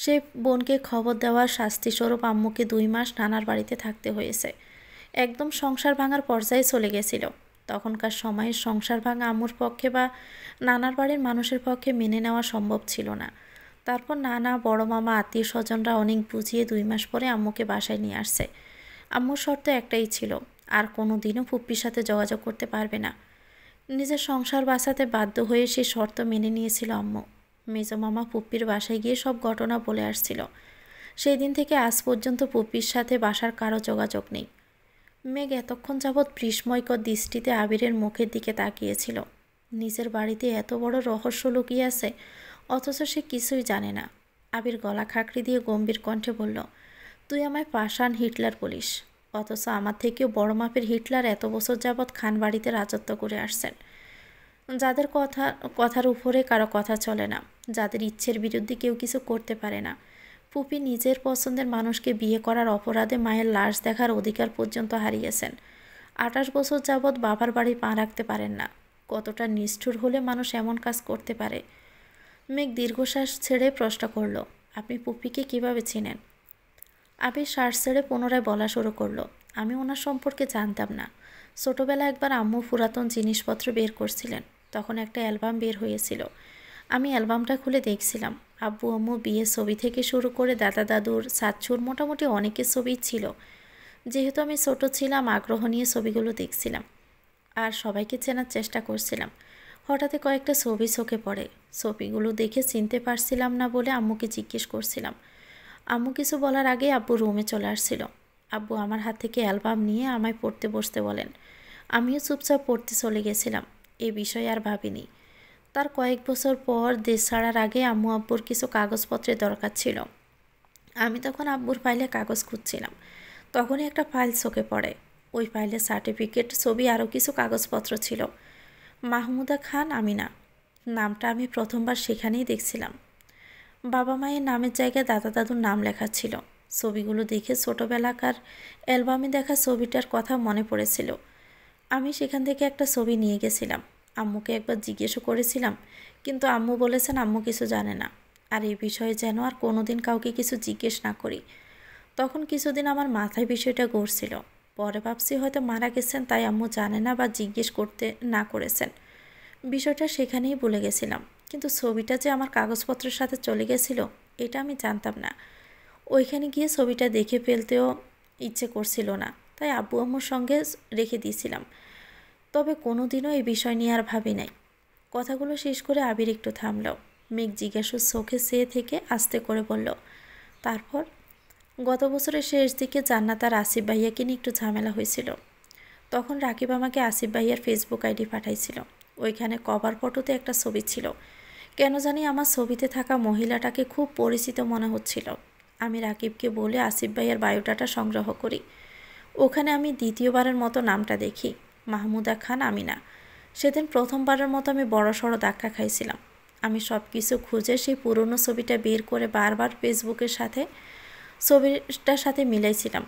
সেই বোনকে খবর দেওয়ার শাস্তিস্বরূপ আম্মুকে 2 মাস নানার বাড়িতে থাকতে হয়েছে। একদম সংসার ভাঙার পর্যায়ে চলে গেছিল। তখনকার সময়ে সংসার ভাঙা আম্মুর পক্ষে বা নানার বাড়ির মানুষের পক্ষে মেনে নেওয়া সম্ভব ছিল না। তারপর নানা, বড় মামা, আত্মীয় স্বজনরা অনেক বুঝিয়ে 2 মাস পরে আম্মুকে বাসায় নিয়ে আসছে। আম্মুর শর্ত একটাই ছিল, আর কোনো দিনও পুপ্পির সাথে যোগাযোগ করতে পারবে না। নিজের সংসার বাঁচাতে বাধ্য হয়ে সেই শর্ত মেনে নিয়েছিল আম্মু। মেজো মামা পুপ্পির বাসায় গিয়ে সব ঘটনা বলে আসছিল। সেই দিন থেকে আজ পর্যন্ত পুপ্পির সাথে বাসার কারো যোগাযোগ নেই। মেঘ এতক্ষণ যাবৎ বিস্ময়কর দৃষ্টিতে আবিরের মুখের দিকে তাকিয়েছিল। নিজের বাড়িতে এত বড় রহস্য লুকিয়ে আছে, অথচ সে কিছুই জানে না। আবির গলা খাকড়ি দিয়ে গম্ভীর কণ্ঠে বলল, তুই আমায় পাষাণ হিটলার বলিস, অথচ আমার থেকেও বড় মাপের হিটলার এত বছর যাবৎ খান বাড়িতে রাজত্ব করে আসছেন। যাদের কথার উপরে কারো কথা চলে না, যাদের ইচ্ছের বিরুদ্ধে কেউ কিছু করতে পারে না। পুপি নিজের পছন্দের মানুষকে বিয়ে করার অপরাধে মায়ের লাশ দেখার অধিকার পর্যন্ত হারিয়েছেন। 28 বছর যাবৎ বাবার বাড়ি পা রাখতে পারেন না। কতটা নিষ্ঠুর হলে মানুষ এমন কাজ করতে পারে? মেঘ দীর্ঘশ্বাস ছেড়ে প্রশ্ন করল, আপনি পুপিকে কিভাবে চিনেন? আবির শ্বাস ছেড়ে পুনরায় বলা শুরু করলো, আমি ওনার সম্পর্কে জানতাম না। ছোটোবেলা একবার আম্মু পুরাতন জিনিসপত্র বের করছিলেন, তখন একটা অ্যালবাম বের হয়েছিল। আমি অ্যালবামটা খুলে দেখছিলাম। আব্বু আম্মু বিয়ের ছবি থেকে শুরু করে দাদা দাদুর, চাচ্চুর, মোটামুটি অনেকের ছবিই ছিল। যেহেতু আমি ছোট ছিলাম, আগ্রহ নিয়ে ছবিগুলো দেখছিলাম আর সবাইকে চেনার চেষ্টা করছিলাম। হঠাৎ কয়েকটা ছবি চোখে পড়ে। ছবিগুলো দেখে চিনতে পারছিলাম না বলে আম্মুকে জিজ্ঞেস করছিলাম। আম্মু কিছু বলার আগে আব্বু রুমে চলে আসছিল। আব্বু আমার হাত থেকে অ্যালবাম নিয়ে আমায় পড়তে বসতে বলেন। আমিও চুপচাপ পড়তে চলে গেছিলাম। এ বিষয়ে আর ভাবিনি। তার কয়েক বছর পর দেশ ছাড়ার আগে আম্মু আব্বুর কিছু কাগজপত্রের দরকার ছিল। আমি তখন আব্বুর ফাইলে কাগজ খুঁজছিলাম। তখনই একটা ফাইল চোখে পড়ে। ওই ফাইলে সার্টিফিকেট, ছবি, আরও কিছু কাগজপত্র ছিল। মাহমুদা খান আমিনা নামটা আমি প্রথমবার সেখানেই দেখছিলাম। বাবা মায়ের নামের জায়গায় দাদা দাদুর নাম লেখা ছিল। ছবিগুলো দেখে ছোটোবেলাকার অ্যালবামে দেখা ছবিটার কথা মনে পড়েছিল। আমি সেখান থেকে একটা ছবি নিয়ে গেছিলাম। আম্মুকে একবার জিজ্ঞেসও করেছিলাম, কিন্তু আম্মু বলেছেন আম্মু কিছু জানে না, আর এই বিষয়ে যেন আর কোনোদিন কাউকে কিছু জিজ্ঞেস না করি। তখন কিছুদিন আমার মাথায় বিষয়টা ঘুরছিল। পরে ভাবছি হয়তো মারা গেছেন, তাই আম্মু জানে না বা জিজ্ঞেস করতে না করেছেন। বিষয়টা সেখানেই ভুলে গেছিলাম। কিন্তু ছবিটা যে আমার কাগজপত্রের সাথে চলে গেছিল এটা আমি জানতাম না। ওইখানে গিয়ে ছবিটা দেখে ফেলতেও ইচ্ছে করছিল না, তাই আব্বু আম্মুর সঙ্গে রেখে দিয়েছিলাম। তবে কোনো দিনও এই বিষয় নিয়ে আর ভাবি নাই। কথাগুলো শেষ করে আবির একটু থামল। মেঘ জিজ্ঞাসুর চোখে চেয়ে থেকে আস্তে করে বলল, তারপর? গত বছরের শেষ দিকে জান্নাত আর আসিফ ভাইয়াকে নিয়ে একটু ঝামেলা হয়েছিল। তখন রাকিব আমাকে আসিফ ভাইয়ার ফেসবুক আইডি পাঠাইছিল। ওইখানে কভার ফটোতে একটা ছবি ছিল। কেন জানি আমার ছবিতে থাকা মহিলাটাকে খুব পরিচিত মনে হচ্ছিল। আমি রাকিবকে বলে আসিফ ভাইয়ার বায়োডাটা সংগ্রহ করি। ওখানে আমি দ্বিতীয়বারের মতো নামটা দেখি, মাহমুদা খান আমিনা। সেদিন প্রথমবারের মতো আমি বড়সড় ধাক্কা খাইছিলাম। আমি সব কিছু খুঁজে সেই পুরনো ছবিটা বের করে বারবার ফেসবুকের সাথে ছবিটার সাথে মিলাইছিলাম।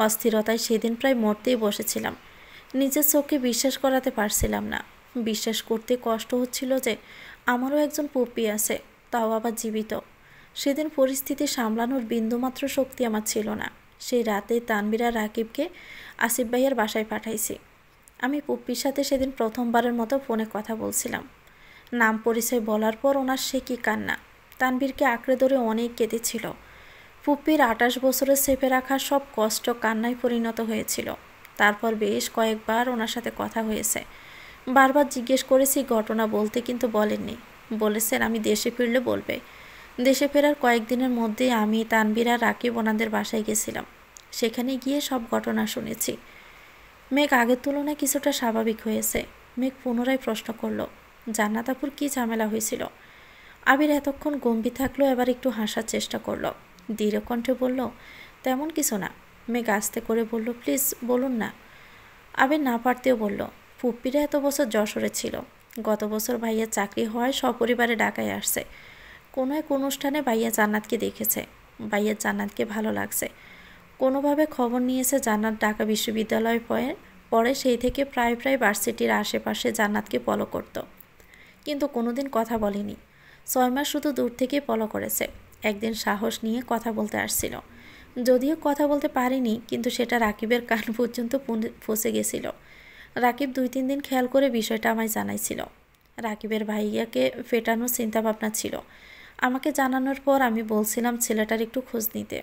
অস্থিরতায় সেদিন প্রায় মরতেই বসেছিলাম। নিজের চোখকে বিশ্বাস করাতে পারছিলাম না। বিশ্বাস করতে কষ্ট হচ্ছিল যে আমারও একজন পুপ্পি আছে, তাও আবার জীবিত। সেদিন পরিস্থিতি সামলানোর বিন্দুমাত্র শক্তি আমার ছিল না। সেই রাতে তানবীর আর রাকিবকে আসিফ ভাইয়ের বাসায় পাঠাইছি। আমি পুপ্পির সাথে সেদিন প্রথমবারের মতো ফোনে কথা বলছিলাম। নাম পরিচয় বলার পর ওনার সে কী কান্না! তানবীরকে আঁকড়ে ধরে অনেক কেঁদেছিল। পুপ্পির 28 বছরের চেপে রাখা সব কষ্ট কান্নায় পরিণত হয়েছিল। তারপর বেশ কয়েকবার ওনার সাথে কথা হয়েছে। বারবার জিজ্ঞেস করেছি ঘটনা বলতে, কিন্তু বলেননি। বলেছেন আমি দেশে ফিরলে বলবে। দেশে ফেরার কয়েকদিনের মধ্যেই আমি, তানভীর আর রাকিব ওনাদের বাসায় গেছিলাম। সেখানে গিয়ে সব ঘটনা শুনেছি। মেঘ আগের তুলনায় কিছুটা স্বাভাবিক হয়েছে। মেঘ পুনরায় প্রশ্ন করল, জান্নাত আপুর কী ঝামেলা হয়েছিল? আবির এতক্ষণ গম্ভীর থাকলো, এবার একটু হাসার চেষ্টা করলো। দৃঢ় কণ্ঠে বলল, তেমন কিছু না। মেঘ আস্তে করে বলল, প্লিজ বলুন না। আবির না পারতেও বলল, ফুপ্পিরা এত বছর যশোরে ছিল। গত বছর ভাইয়ার চাকরি হওয়ায় সপরিবারে ঢাকায় আসছে। কোনো এক অনুষ্ঠানে ভাইয়া জান্নাতকে দেখেছে। ভাইয়ার জান্নাতকে ভালো লাগছে। কোনোভাবে খবর নিয়েছে জান্নাত ঢাকা বিশ্ববিদ্যালয়ে পড়ে, সেই থেকে প্রায় ভার্সিটির আশেপাশে জান্নাতকে ফলো করত। কিন্তু কোনোদিন কথা বলেনি। 6 মাস শুধু দূর থেকেই ফলো করেছে। একদিন সাহস নিয়ে কথা বলতে আসছিল। যদিও কথা বলতে পারিনি, কিন্তু সেটা রাকিবের কান পর্যন্ত পৌঁছে গেছিল। রাকিব 2-3 দিন খেয়াল করে বিষয়টা আমায় জানাইছিল। রাকিবের ভাইয়াকে ফেটানোর চিন্তাভাবনা ছিল। আমাকে জানানোর পর আমি বলছিলাম ছেলেটার একটু খোঁজ নিতে,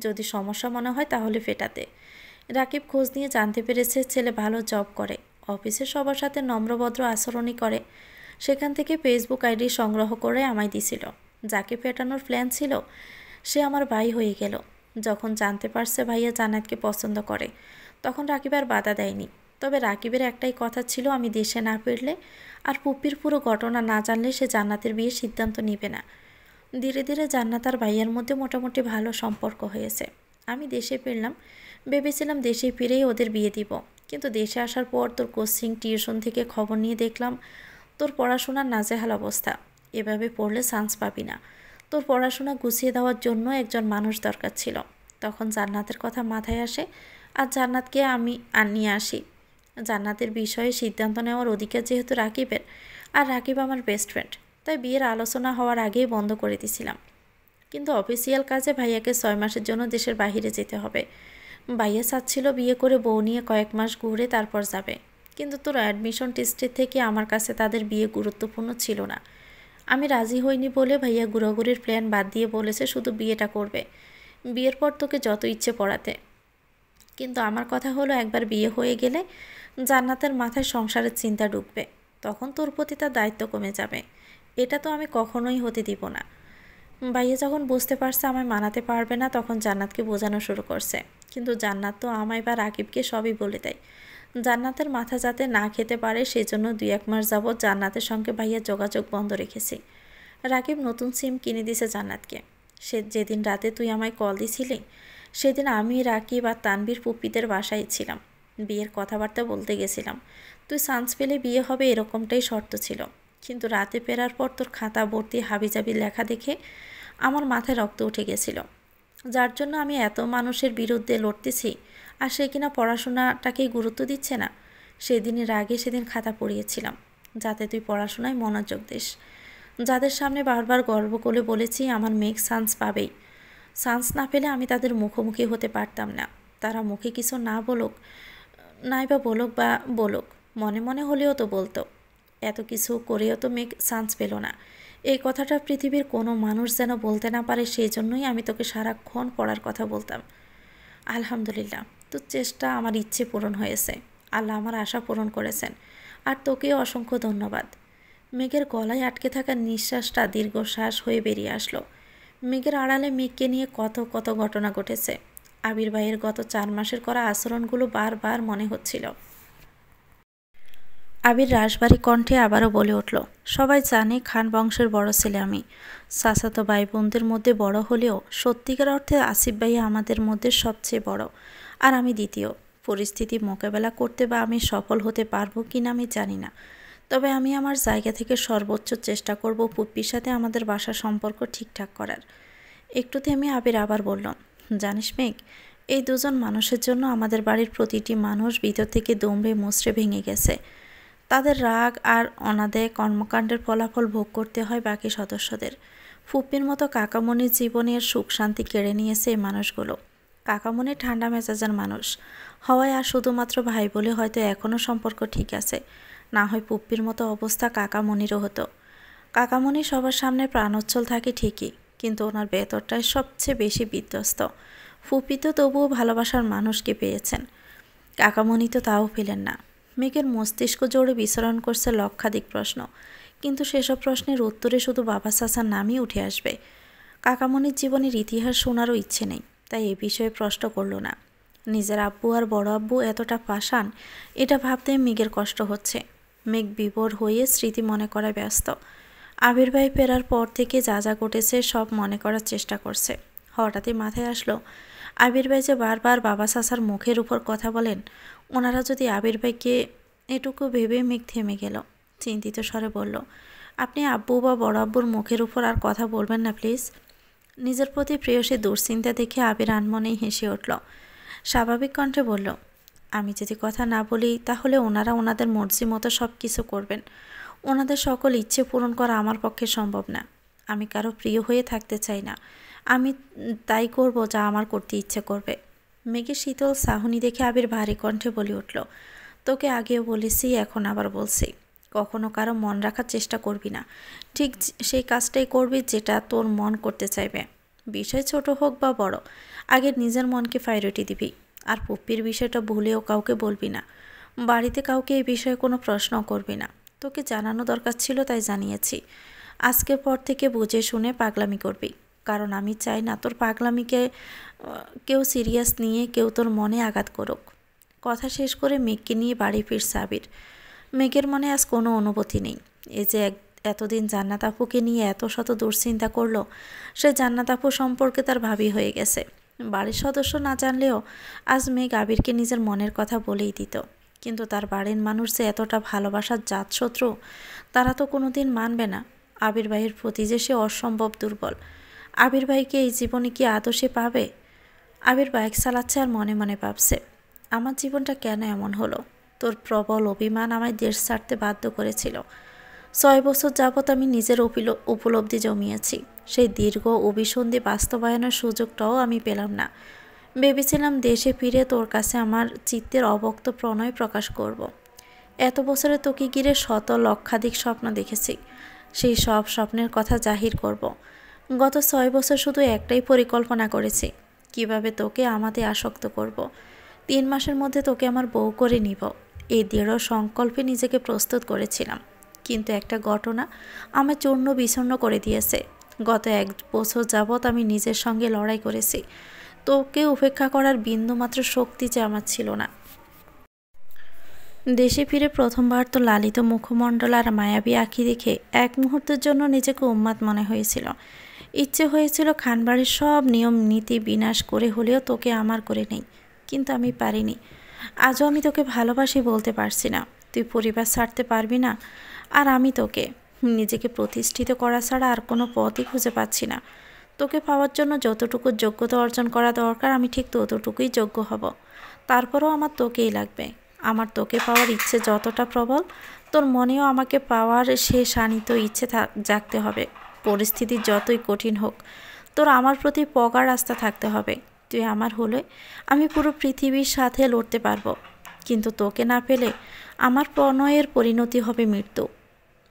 যদি সমস্যা মনে হয় তাহলে ফেটাতে। রাকিব খোঁজ নিয়ে জানতে পেরেছে ছেলে ভালো জব করে, অফিসে সবার সাথে নম্রভদ্র আচরণই করে। সেখান থেকে ফেসবুক আইডি সংগ্রহ করে আমায় দিছিল। যাকে ফেটানোর প্ল্যান ছিল সে আমার ভাই হয়ে গেল। যখন জানতে পারছে ভাইয়া জান্নাতকে পছন্দ করে, তখন রাকিব আর বাধা দেয়নি। তবে রাকিবের একটাই কথা ছিল, আমি দেশে না ফিরলে আর পুপ্পির পুরো ঘটনা না জানলে সে জান্নাতের বিয়ের সিদ্ধান্ত নেবে না। ধীরে ধীরে জান্নাত আর ভাইয়ার মধ্যে মোটামুটি ভালো সম্পর্ক হয়েছে। আমি দেশে ফিরলাম, ভেবেছিলাম দেশে ফিরেই ওদের বিয়ে দিব। কিন্তু দেশে আসার পর তোর কোচিং টিউশন থেকে খবর নিয়ে দেখলাম তোর পড়াশোনার নাজেহাল অবস্থা। এভাবে পড়লে চান্স পাবি না। তোর পড়াশোনা গুছিয়ে দেওয়ার জন্য একজন মানুষ দরকার ছিল। তখন জান্নাতের কথা মাথায় আসে, আর জান্নাতকে আমি নিয়ে আসি। জান্নাতের বিষয়ে সিদ্ধান্ত নেওয়ার অধিকার যেহেতু রাকিবের, আর রাকিব আমার বেস্ট ফ্রেন্ড, তাই বিয়ের আলোচনা হওয়ার আগেই বন্ধ করে দিয়েছিলাম। কিন্তু অফিসিয়াল কাজে ভাইয়াকে 6 মাসের জন্য দেশের বাইরে যেতে হবে। ভাইয়া চাচ্ছিল বিয়ে করে বউ নিয়ে কয়েক মাস ঘুরে তারপর যাবে। কিন্তু তোর অ্যাডমিশন টেস্টের থেকে আমার কাছে তাদের বিয়ে গুরুত্বপূর্ণ ছিল না। আমি রাজি হইনি বলে ভাইয়া ঘোরাঘুরির প্ল্যান বাদ দিয়ে বলেছে শুধু বিয়েটা করবে, বিয়ের পর তোকে যত ইচ্ছে পড়াতে। কিন্তু আমার কথা হলো, একবার বিয়ে হয়ে গেলে জান্নাতের মাথায় সংসারের চিন্তা ঢুকবে, তখন তোর প্রতি তার দায়িত্ব কমে যাবে। এটা তো আমি কখনোই হতে দিব না। ভাইয়া যখন বুঝতে পারছে আমায় মানাতে পারবে না, তখন জান্নাতকে বোঝানো শুরু করছে। কিন্তু জান্নাত তো আমায় বা রাকিবকে সবই বলে দেয়। জান্নাতের মাথা যাতে না খেতে পারে সেজন্য 2-1 মাস যাবৎ জান্নাতের সঙ্গে ভাইয়া যোগাযোগ বন্ধ রেখেছি। রাকিব নতুন সিম কিনে দিয়েছে জান্নাতকে। সে যেদিন রাতে তুই আমায় কল দিছিলি, সেদিন আমি, রাকিব আর তানভীর পুপ্পিদের বাসায় ছিলাম। বিয়ের কথাবার্তা বলতে গেছিলাম। তুই চান্স পেলে বিয়ে হবে এরকমটাই শর্ত ছিল। কিন্তু রাতে ফেরার পর তোর খাতা ভর্তি হাবিজাবি লেখা দেখে আমার মাথায় রক্ত উঠে গেছিল। যার জন্য আমি এত মানুষের বিরুদ্ধে লড়তেছি, আর সে কিনা পড়াশোনাটাকেই গুরুত্ব দিচ্ছে না। সেদিনের আগে সেদিন খাতা পড়িয়েছিলাম যাতে তুই পড়াশোনায় মনোযোগ দিস। যাদের সামনে বারবার গর্ব করে বলেছি আমার মেঘ চান্স পাবেই, চান্স না পেলে আমি তাদের মুখোমুখি হতে পারতাম না। তারা মুখে কিছু না বলুক, নাইবা বলুক বা বলুক, মনে মনে হলেও তো বলতো। এত কিছু করেও তো মেঘ চান্স পেল না। এই কথাটা পৃথিবীর কোনো মানুষ যেন বলতে না পারে, সেই জন্যই আমি তোকে সারাক্ষণ পড়ার কথা বলতাম। আলহামদুলিল্লাহ, তোর চেষ্টা আমার ইচ্ছে পূরণ হয়েছে। আল্লাহ আমার আশা পূরণ করেছেন, আর তোকেও অসংখ্য ধন্যবাদ। মেঘের গলায় আটকে থাকা নিঃশ্বাসটা দীর্ঘশ্বাস হয়ে বেরিয়ে আসলো। মেঘের আড়ালে মেঘকে নিয়ে কত কত ঘটনা ঘটেছে। আবির ভাইয়ের গত 4 মাসের করা আচরণগুলো বারবার মনে হচ্ছিল। আবির রাশভারী কণ্ঠে আবারও বলে উঠল, সবাই জানে খান বংশের বড় ছেলে আমি। চাচাতো ভাই বোনদের মধ্যে বড় হলেও সত্যিকার অর্থে আসিফ ভাইয়া আমাদের মধ্যে সবচেয়ে বড়, আর আমি দ্বিতীয়। পরিস্থিতি মোকাবেলা করতে বা আমি সফল হতে পারবো কিনা আমি জানি না, তবে আমি আমার জায়গা থেকে সর্বোচ্চ চেষ্টা করব পুপ্পির সাথে আমাদের বাসার সম্পর্ক ঠিকঠাক করার। একটু থেমে আবির আবার বলল, জানিস মেঘ, এই দুজন মানুষের জন্য আমাদের বাড়ির প্রতিটি মানুষ ভিতর থেকে দুমড়ে মুচড়ে ভেঙে গেছে। তাদের রাগ আর অনাদায় কর্মকাণ্ডের ফলাফল ভোগ করতে হয় বাকি সদস্যদের। ফুপ্পির মতো কাকামণির জীবনের সুখ শান্তি কেড়ে নিয়েছে এই মানুষগুলো। কাকামণি ঠান্ডা মেজাজের মানুষ হওয়ায় আর শুধুমাত্র ভাই বলে হয়তো এখনও সম্পর্ক ঠিক আছে, না হয় পুপ্পির মতো অবস্থা কাকামণিরও হতো। কাকামণি সবার সামনে প্রাণোচ্ছল থাকে ঠিকই, কিন্তু ওনার ভেতরটায় সবচেয়ে বেশি বিধ্বস্ত। ফুপ্পি তো তবুও ভালোবাসার মানুষকে পেয়েছেন, কাকামণি তো তাও পেলেন না। মেঘের মস্তিষ্ক জোরে বিচরণ করছে লক্ষাধিক প্রশ্ন, কিন্তু সেসব প্রশ্নের উত্তরে শুধু বাবা চাচার নামই উঠে আসবে। কাকামণির জীবনের ইতিহাস শোনারও ইচ্ছে নেই, তাই এ বিষয়ে প্রশ্ন করল না। নিজের আব্বু আর বড় আব্বু এতটা পাষাণ, এটা ভাবতে মেঘের কষ্ট হচ্ছে। মেঘ বিভোর হয়ে স্মৃতি মনে করায় ব্যস্ত। আবির ভাই ফেরার পর থেকে যা যা ঘটেছে সব মনে করার চেষ্টা করছে। হঠাৎই মাথায় আসলো, আবির ভাই যে বারবার বাবা চাচার মুখের উপর কথা বলেন, ওনারা যদি আবির ভাইকে, এটুকু ভেবে মেঘ থেমে গেল। চিন্তিত স্বরে বলল, আপনি আব্বু বা বড় আব্বুর মুখের উপর আর কথা বলবেন না প্লিজ। নিজের প্রতি প্রেয়সী দুশ্চিন্তা দেখে আবির আনমনেই হেসে উঠল। স্বাভাবিক কণ্ঠে বলল, আমি যদি কথা না বলি তাহলে ওনারা ওনাদের মর্জি মতো সব কিছু করবেন। ওনাদের সকল ইচ্ছে পূরণ করা আমার পক্ষে সম্ভব না। আমি কারো প্রিয় হয়ে থাকতে চাই না। আমি তাই করব যা আমার করতে ইচ্ছে করবে। মেঘের শীতল চাহনি দেখে আবির ভারী কণ্ঠে বলে উঠল, তোকে আগেও বলেছি, এখন আবার বলছি, কখনো কারো মন রাখার চেষ্টা করবি না। ঠিক সেই কাজটাই করবি যেটা তোর মন করতে চাইবে। বিষয় ছোট হোক বা বড়, আগে নিজের মনকে প্রায়োরিটি দিবি। আর পুপ্পির বিষয়টা ভুলেও কাউকে বলবি না। বাড়িতে কাউকে এই বিষয়ে কোনো প্রশ্ন করবি না। তোকে জানানো দরকার ছিল তাই জানিয়েছি। আজকের পর থেকে বুঝে শুনে পাগলামি করবি, কারণ আমি চাই না তোর পাগলামিকে কেউ সিরিয়াস নিয়ে কেউ তোর মনে আঘাত করুক। কথা শেষ করে মেঘকে নিয়ে বাড়ি ফিরছে আবির। মেঘের মনে আজ কোনো অনুভূতি নেই। এই যে এতদিন জান্নাত আপুকে নিয়ে এত শত দুশ্চিন্তা করলো, সে জান্নাত আপু সম্পর্কে তার ভাবি হয়ে গেছে। বাড়ির সদস্য না জানলেও আজ মেঘ আবিরকে নিজের মনের কথা বলেই দিত। কিন্তু তার বাড়ির মানুষ যে এতটা ভালোবাসার জাতশত্রু, তারা তো কোনোদিন মানবে না। আবির ভাইয়ের প্রতি যে সে অসম্ভব দুর্বল। আবির ভাইকে এই জীবনে কি আদৌ সে পাবে? আবির বাইক চালাচ্ছে আর মনে মনে ভাবছে, আমার জীবনটা কেন এমন হলো? তোর প্রবল অভিমান আমায় দেশ ছাড়তে বাধ্য করেছিল। 6 বছর যাবৎ আমি নিজের উপলব্ধি জমিয়েছি। সেই দীর্ঘ অভিসন্ধি বাস্তবায়নের সুযোগটাও আমি পেলাম না। ভেবেছিলাম দেশে ফিরে তোর কাছে আমার চিত্তের অবক্ত প্রণয় প্রকাশ করব। এত বছরে তোকে ঘিরে শত লক্ষাধিক স্বপ্ন দেখেছি। সেই সব স্বপ্নের কথা জাহির করব। গত 6 বছর শুধু একটাই পরিকল্পনা করেছি, কিভাবে তোকে আমাতে আসক্ত করব। 3 মাসের মধ্যে তোকে আমার বউ করে নিব। এই দৃঢ় সংকল্পে নিজেকে প্রস্তুত করেছিলাম। কিন্তু একটা ঘটনা আমার চূর্ণ বিচূর্ণ করে দিয়েছে। গত 1 বছর যাবৎ আমি নিজের সঙ্গে লড়াই করেছি। তোকে উপেক্ষা করার বিন্দুমাত্র শক্তি যে আমার ছিল না। দেশে ফিরে প্রথমবার তো লালিত মুখমণ্ডল আর মায়াবী আঁখি দেখে এক মুহূর্তের জন্য নিজেকে উন্মাদ মনে হয়েছিল। ইচ্ছে হয়েছিল খানবাড়ির সব নিয়ম নীতি বিনাশ করে হলেও তোকে আমার করে নেই, কিন্তু আমি পারিনি। আজও আমি তোকে ভালোবাসি বলতে পারছি না। তুই পরিবার ছাড়তে পারবি না, আর আমি তোকে নিজেকে প্রতিষ্ঠিত করা ছাড়া আর কোনো পথই খুঁজে পাচ্ছি না। তোকে পাওয়ার জন্য যতটুকু যোগ্যতা অর্জন করা দরকার আমি ঠিক ততটুকুই যোগ্য হব। তারপরেও আমার তোকেই লাগবে। আমার তোকে পাওয়ার ইচ্ছে যতটা প্রবল, তোর মনেও আমাকে পাওয়ার সে শানিত ইচ্ছে জাগতে হবে। পরিস্থিতি যতই কঠিন হোক, তোর আমার প্রতি প্রগাঢ় আস্থা থাকতে হবে। তুই আমার হলে আমি পুরো পৃথিবীর সাথে লড়তে পারবো, কিন্তু তোকে না পেলে আমার প্রণয়ের পরিণতি হবে মৃত্যু।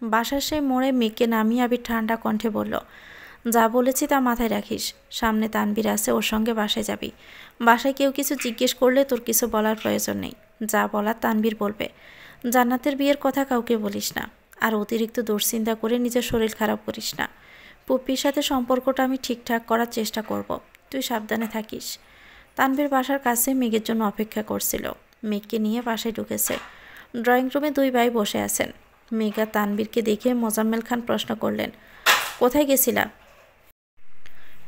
বাসার সেই মোড়ে মেয়েকে নামিয়ে আবির ঠান্ডা কণ্ঠে বলল, যা বলেছি তা মাথায় রাখিস। সামনে তানবীর আছে, ওর সঙ্গে বাসায় যাবি। বাসায় কেউ কিছু জিজ্ঞেস করলে তোর কিছু বলার প্রয়োজন নেই। যা বলার তানবীর বলবে। জান্নাতের বিয়ের কথা কাউকে বলিস না। আর অতিরিক্ত দুশ্চিন্তা করে নিজের শরীর খারাপ করিস না। পুপ্পির সাথে সম্পর্কটা আমি ঠিকঠাক করার চেষ্টা করব। তুই সাবধানে থাকিস। তানবীর বাসার কাছে মেঘের জন্য অপেক্ষা করছিল। মেঘকে নিয়ে বাসায় ঢুকেছে। ড্রয়িং রুমে 2 ভাই বসে আছেন। মেঘ আর তানবীরকে দেখে মোজাম্মেল খান প্রশ্ন করলেন, কোথায় গেছিলা?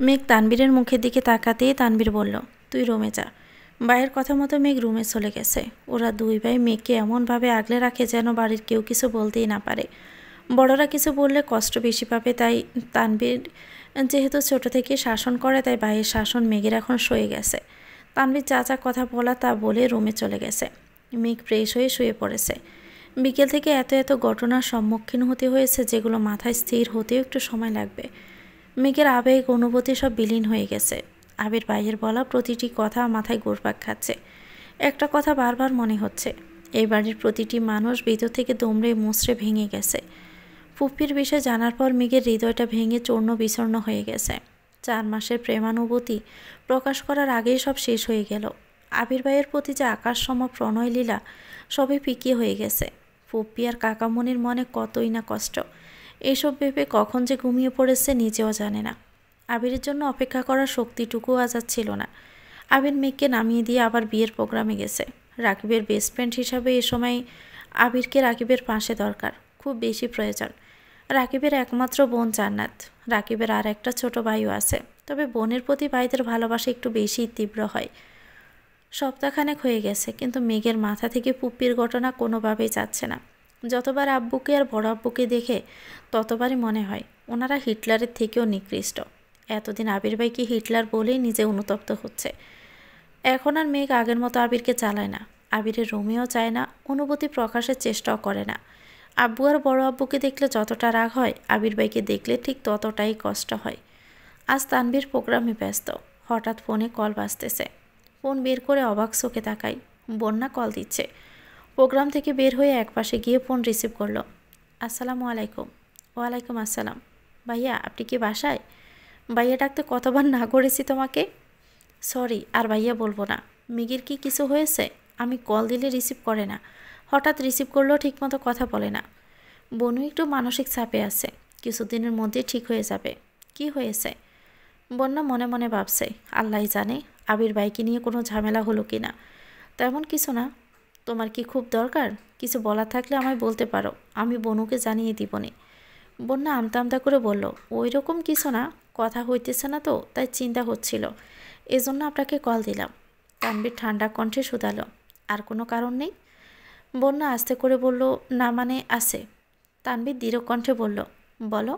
মেঘ তানবীরের মুখের দিকে তাকাতেই তানবীর বলল, তুই রুমে যা। ভাইয়ের কথা মতো মেঘ রুমে চলে গেছে। ওরা 2 ভাই মেঘকে এমনভাবে আগলে রাখে যেন বাড়ির কেউ কিছু বলতেই না পারে। বড়রা কিছু বললে কষ্ট বেশি পাবে, তাই তানবীর যেহেতু ছোট থেকে শাসন করে, তাই ভাইয়ের শাসন মেঘের এখন সয়ে গেছে। তানবীর যা যা কথা বলা তা বলে রুমে চলে গেছে। মেঘ ফ্রেশ হয়ে শুয়ে পড়েছে। বিকেল থেকে এত এত ঘটনার সম্মুখীন হতে হয়েছে যেগুলো মাথায় স্থির হতেও একটু সময় লাগবে। মেঘের আবেগ অনুভূতি সব বিলীন হয়ে গেছে। আবির ভাইয়ের বলা প্রতিটি কথা মাথায় ঘুরপাক খাচ্ছে। একটা কথা বারবার মনে হচ্ছে, এই বাড়ির প্রতিটি মানুষ ভিতর থেকে দুমড়ে মুচড়ে ভেঙে গেছে। ফুপ্পির বিষয় জানার পর মেঘের হৃদয়টা ভেঙে চূর্ণ বিচূর্ণ হয়ে গেছে। 4 মাসের প্রেমানুভূতি প্রকাশ করার আগেই সব শেষ হয়ে গেল। আবির ভাইয়ের প্রতি যে আকাশ সম প্রণয় লীলা সবই ফিকে হয়ে গেছে। ফুপ্পি আর কাকামণির মনে কতই না কষ্ট। এইসব ভেবে কখন যে ঘুমিয়ে পড়েছে নিজেও জানে না। আবিরের জন্য অপেক্ষা করার শক্তিটুকুও আজ ছিল না। আবির মেঘকে নামিয়ে দিয়ে আবার বিয়ের প্রোগ্রামে গেছে। রাকিবের বেস্ট ফ্রেন্ড হিসাবে এ সময় আবিরকে রাকিবের পাশে দরকার, খুব বেশি প্রয়োজন। রাকিবের একমাত্র বোন জান্নাত। রাকিবের আর একটা ছোট ভাইও আছে, তবে বোনের প্রতি ভাইদের ভালোবাসা একটু বেশি তীব্র হয়। সপ্তাহখানেক হয়ে গেছে, কিন্তু মেঘের মাথা থেকে পুপ্পির ঘটনা কোনোভাবেই যাচ্ছে না। যতবার আব্বুকে আর বড় আব্বুকে দেখে ততবারই মনে হয় ওনারা হিটলারের থেকেও নিকৃষ্ট। এতদিন আবির ভাইকে হিটলার বলেই নিজে অনুতপ্ত হচ্ছে। এখন আর মেঘ আগের মতো আবিরকে চালায় না, আবিরের রুমেও চায় না, অনুভূতি প্রকাশের চেষ্টাও করে না। আব্বু আর বড় আব্বুকে দেখলে যতটা রাগ হয়, আবির ভাইকে দেখলে ঠিক ততটাই কষ্ট হয়। আজ তানভীর প্রোগ্রামে ব্যস্ত। হঠাৎ ফোনে কল বাজতেছে। ফোন বের করে অবাক চোখে তাকাই। বন্যা কল দিচ্ছে। প্রোগ্রাম থেকে বের হয়ে একপাশে গিয়ে ফোন রিসিভ করলো। আসসালামু আলাইকুম। ওয়ালাইকুম আসসালাম। ভাইয়া, আপনি কি বাসায়? ভাইয়া ডাকতে কতবার না করেছি তোমাকে। সরি, আর ভাইয়া বলবো না। মেঘের কি কিছু হয়েছে? আমি কল দিলে রিসিভ করে না, হঠাৎ রিসিভ করলেও ঠিকমতো কথা বলে না। বনু একটু মানসিক চাপে আছে, কিছুদিনের মধ্যে ঠিক হয়ে যাবে। কি হয়েছে? বন্যা মনে মনে ভাবছে, আল্লাহই জানে আবির ভাইকে নিয়ে কোনো ঝামেলা হলো কি না। তেমন কিছু না। তোমার কি খুব দরকার? কিছু বলার থাকলে আমায় বলতে পারো, আমি বনুকে জানিয়ে দিবনি। বন্যা আমতা আমতা করে বলল, ওই রকম কিছু না, কথা হইতেছে না তো, তাই চিন্তা হচ্ছিল, এজন্য আপনাকে কল দিলাম। তানভীর ঠান্ডা কণ্ঠে শুধালো, আর কোনো কারণ নেই? বন্যা আস্তে করে বলল, না মানে আছে। তানভীর দৃঢ় কণ্ঠে বলল, বলো।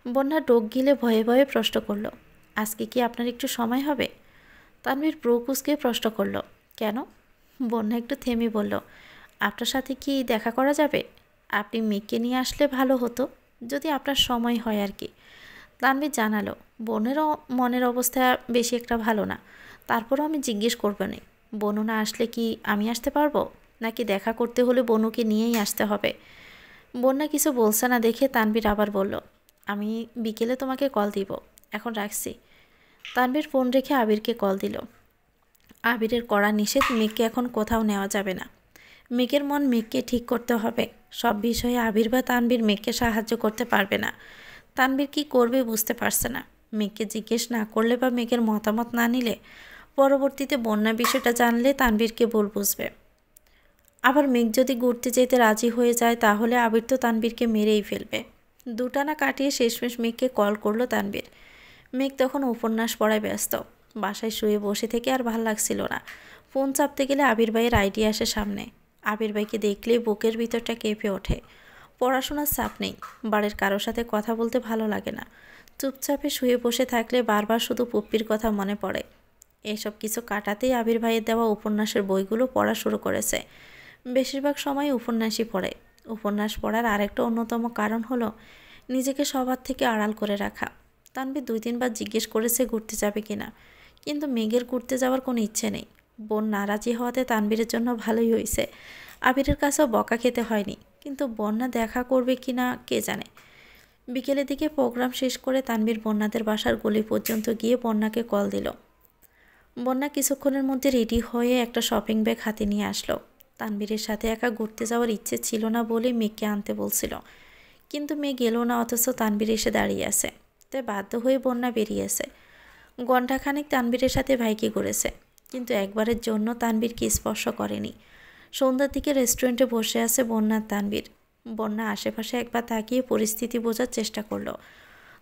বন্যা ডোক গিলে ভয়ে ভয়ে প্রশ্ন করল, আজকে কি আপনার একটু সময় হবে? তানভীর ব্রু কুঁচকে প্রশ্ন করল, কেন? বন্যা একটু থেমে বলল, আপনার সাথে কি দেখা করা যাবে? আপনি মেঘকে নিয়ে আসলে ভালো হতো, যদি আপনার সময় হয় আর কি। তানভীর জানালো, বোনেরও মনের অবস্থা বেশি একটা ভালো না, তারপরও আমি জিজ্ঞেস করবো না। বনু না আসলে কি আমি আসতে পারবো, নাকি দেখা করতে হলে বনুকে নিয়েই আসতে হবে? বন্যা কিছু বলছে না দেখে তানভীর আবার বলল, আমি বিকেলে তোমাকে কল দিব, এখন রাখছি। তানভীর ফোন রেখে আবিরকে কল দিল। আবিরের কড়া নিষেধ, মেঘকে এখন কোথাও নেওয়া যাবে না। মেঘের মন মেঘকে ঠিক করতে হবে। সব বিষয়ে আবির বা তানভীর মেঘকে সাহায্য করতে পারবে না। তানভীর কি করবে বুঝতে পারছে না। মেঘকে জিজ্ঞেস না করলে বা মেঘের মতামত না নিলে পরবর্তীতে বন্যা বিষয়টা জানলে তানভীরকে ভুল বুঝবে। আবার মেঘ যদি ঘুরতে যেতে রাজি হয়ে যায় তাহলে আবির তো তানভীরকে মেরেই ফেলবে। দুটানা কাটিয়ে শেষমেশ মেঘকে কল করলো তানভীর। মেঘ তখন উপন্যাস পড়ায় ব্যস্ত। বাসায় শুয়ে বসে থেকে আর ভাল লাগছিল না। ফোন চাপতে গেলে আবির ভাইয়ের আইডিয়া আসে সামনে। আবির ভাইকে দেখলেই বুকের ভিতরটা কেঁপে ওঠে। পড়াশোনার চাপ নেই, বাড়ির কারোর সাথে কথা বলতে ভালো লাগে না। চুপচাপে শুয়ে বসে থাকলে বারবার শুধু পুপ্পির কথা মনে পড়ে। এসব কিছু কাটাতেই আবির ভাইয়ের দেওয়া উপন্যাসের বইগুলো পড়া শুরু করেছে। বেশিরভাগ সময় উপন্যাসই পড়ে। উপন্যাস পড়ার আরেকটা অন্যতম কারণ হলো নিজেকে সবার থেকে আড়াল করে রাখা। তানভীর 2-3 বার জিজ্ঞেস করেছে ঘুরতে যাবে কিনা, কিন্তু মেঘের ঘুরতে যাওয়ার কোনো ইচ্ছে নেই। বোন নারাজি হওয়াতে তানভীরের জন্য ভালোই হয়েছে। আবিরের কাছেও বকা খেতে হয়নি, কিন্তু বন্যা দেখা করবে কিনা কে জানে। বিকেলের দিকে প্রোগ্রাম শেষ করে তানভীর বন্যাদের বাসার গলি পর্যন্ত গিয়ে বন্যাকে কল দিল। বন্যা কিছুক্ষণের মধ্যে রেডি হয়ে একটা শপিং ব্যাগ হাতে নিয়ে আসলো। তানভীরের সাথে একা ঘুরতে যাওয়ার ইচ্ছে ছিল না বলে মেঘকে আনতে বলছিল, কিন্তু মেঘ গেল না, অথচ তানভীর এসে দাঁড়িয়ে আছে। তাই বাধ্য হয়ে বন্যা বেরিয়েছে। ঘণ্টাখানেক তানভীরের সাথে ভাইকে ঘুরেছে, কিন্তু একবারের জন্য তানভীরকে স্পর্শ করেনি। সন্ধ্যার দিকে রেস্টুরেন্টে বসে আছে বন্যার তানভীর। বন্যা আশেপাশে একবার তাকিয়ে পরিস্থিতি বোঝার চেষ্টা করলো।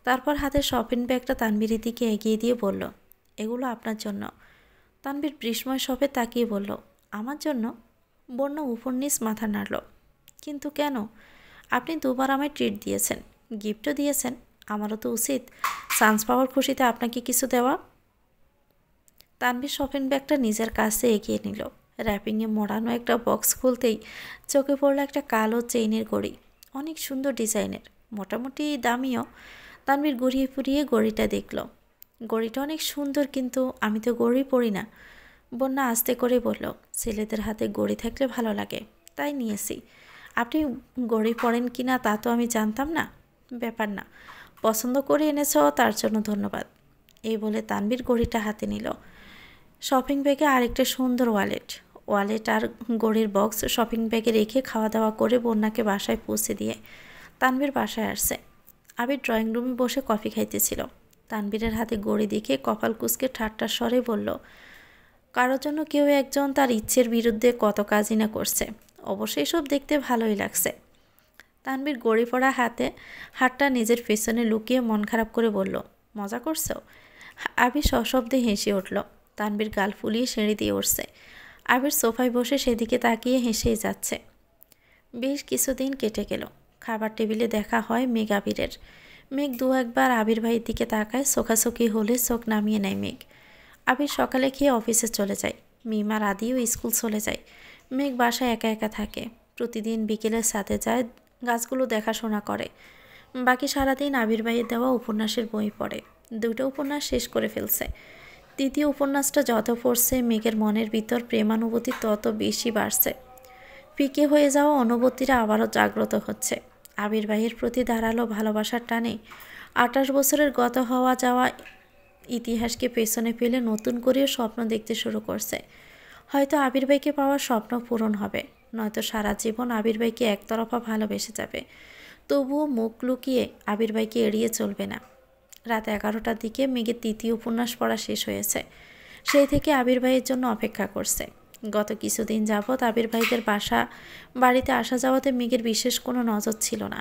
তারপর হাতের শপিং ব্যাগটা তানভীরের দিকে এগিয়ে দিয়ে বলল, এগুলো আপনার জন্য। তানভীর বিস্ময় সবে তাকিয়ে বলল, আমার জন্য? বন্যা উপন্যাস মাথা নাড়ল। কিন্তু কেন? আপনি 2বার আমায় ট্রিট দিয়েছেন, গিফটও দিয়েছেন, আমারও তো উচিত চান্স পাওয়ার খুশিতে আপনাকে কিছু দেওয়া। তানভীর শপিং ব্যাগটা নিজের কাছে এগিয়ে নিল। র্যাপিংয়ে মোড়ানো একটা বক্স খুলতেই চোখে পড়ল একটা কালো চেইনের ঘড়ি, অনেক সুন্দর ডিজাইনের, মোটামুটি দামিও। তানভীর ঘুরিয়ে ফুরিয়ে ঘড়িটা দেখল। ঘড়িটা অনেক সুন্দর, কিন্তু আমি তো ঘড়ি পরি না। বন্যা আস্তে করে বলল, ছেলেদের হাতে ঘড়ি থাকলে ভালো লাগে, তাই নিয়েছি। আপনি ঘড়ি পরেন কি না তা তো আমি জানতাম না। ব্যাপার না, পছন্দ করে এনেছ তার জন্য ধন্যবাদ। এই বলে তানভীর ঘড়িটা হাতে নিল। শপিং ব্যাগে আরেকটা সুন্দর ওয়ালেট আর গড়ির বক্স শপিং ব্যাগে রেখে খাওয়া দাওয়া করে বন্যাকে বাসায় পৌঁছে দিয়ে তানভীর বাসায় আসছে। আবির ড্রয়িং রুমে বসে কফি খাইতেছিল। তানভীরের হাতে গড়ি দেখে কপাল কুঁচকে ঠাট্টার স্বরে বলল, কারোর জন্য কেউ একজন তার ইচ্ছের বিরুদ্ধে কত কাজই না করছে, অবশ্যই সব দেখতে ভালোই লাগছে। তানভীর গড়ি পড়া হাতটা নিজের পেছনে লুকিয়ে মন খারাপ করে বলল, মজা করছো? আবির সশব্দে হেসে উঠল। তানভীর গাল ফুলিয়ে সিঁড়ি দিয়ে উঠছে। আবির সোফায় বসে সেদিকে তাকিয়ে হেসেই যাচ্ছে। বেশ কিছুদিন কেটে গেল। খাবার টেবিলে দেখা হয় মেঘ আবিরের। মেঘ দু একবার আবির ভাইয়ের দিকে তাকায়, চোখাচোখি হলে চোখ নামিয়ে নেয় মেঘ। আবির সকালে খেয়ে অফিসে চলে যায়। মিমার আদিও স্কুল চলে যায়। মেঘ বাসায় একা একা থাকে। প্রতিদিন বিকেলে ছাদে যায়, গাছগুলো দেখাশোনা করে। বাকি সারাদিন আবির ভাইয়ের দেওয়া উপন্যাসের বই পড়ে। 2টা উপন্যাস শেষ করে ফেলছে। তৃতীয় উপন্যাসটা যত পড়ছে মেঘের মনের ভিতর প্রেমানুভূতি তত বেশি বাড়ছে। ফিকে হয়ে যাওয়া অনুভূতিরা আবারও জাগ্রত হচ্ছে। আবির ভাইয়ের প্রতি ধারালো ভালোবাসার টানে 28 বছরের গত হওয়া যাওয়া ইতিহাসকে পেছনে ফেলে নতুন করেও স্বপ্ন দেখতে শুরু করছে। হয়তো আবির ভাইকে পাওয়ার স্বপ্ন পূরণ হবে, নয়তো সারা জীবন আবির ভাইকে একতরফা ভালোবেসে যাবে। তবুও মুখ লুকিয়ে আবির ভাইকে এড়িয়ে চলবে না। রাত 11টার দিকে মেঘের তৃতীয় উপন্যাস পড়া শেষ হয়েছে। সেই থেকে আবির ভাইয়ের জন্য অপেক্ষা করছে। গত কিছুদিন যাবৎ আবির ভাইদের বাড়িতে আসা যাওয়াতে মেঘের বিশেষ কোনো নজর ছিল না।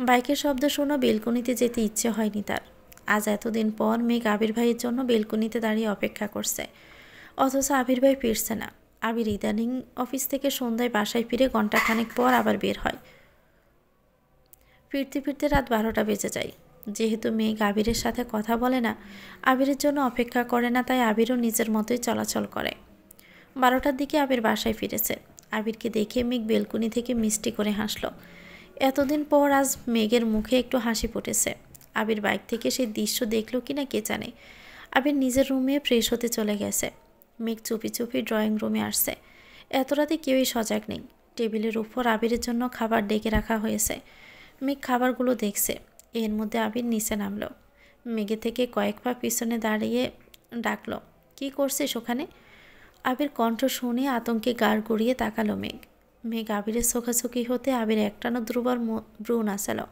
বাইকের শব্দ শুনে বেলকনিতে যেতে ইচ্ছে হয়নি তার। আজ এতদিন পর মেঘ আবির ভাইয়ের জন্য বেলকনিতে দাঁড়িয়ে অপেক্ষা করছে। অথচ আবির ভাই ফিরছে না। আবির ইদানিং অফিস থেকে সন্ধ্যায় বাসায় ফিরে ঘণ্টাখানেক পর আবার বের হয়। ফিরতে ফিরতে রাত 12টা বেজে যায়। যেহেতু মেঘ আবিরের সাথে কথা বলে না, আবিরের জন্য অপেক্ষা করে না, তাই আবিরও নিজের মতোই চলাচল করে। 12টার দিকে আবির বাসায় ফিরেছে। আবিরকে দেখে মেঘ বেলকনি থেকে মিষ্টি করে হাসল। এতদিন পর আজ মেঘের মুখে একটু হাসি ফুটেছে। আবির বাইক থেকে সেই দৃশ্য দেখলো কিনা কে জানে। আবির নিজের রুমে ফ্রেশ হতে চলে গেছে। মেঘ চুপি চুপি ড্রয়িং রুমে আসছে। এত রাতে কেউই সজাগ নেই। টেবিলের উপর আবিরের জন্য খাবার ডেকে রাখা হয়েছে। মেঘ খাবারগুলো দেখছে। এর মধ্যে আবির নিচে নামলো। মেঘে থেকে কয়েক পা পিছনে দাঁড়িয়ে ডাকলো, কি করছিস ওখানে? আবির কণ্ঠ শুনে আতঙ্কে গাড় গড়িয়ে তাকালো মেঘ। মেঘ আবিরের চোখাচোখি হতে আবির একটানা দ্রুবার ব্রু নাচালো।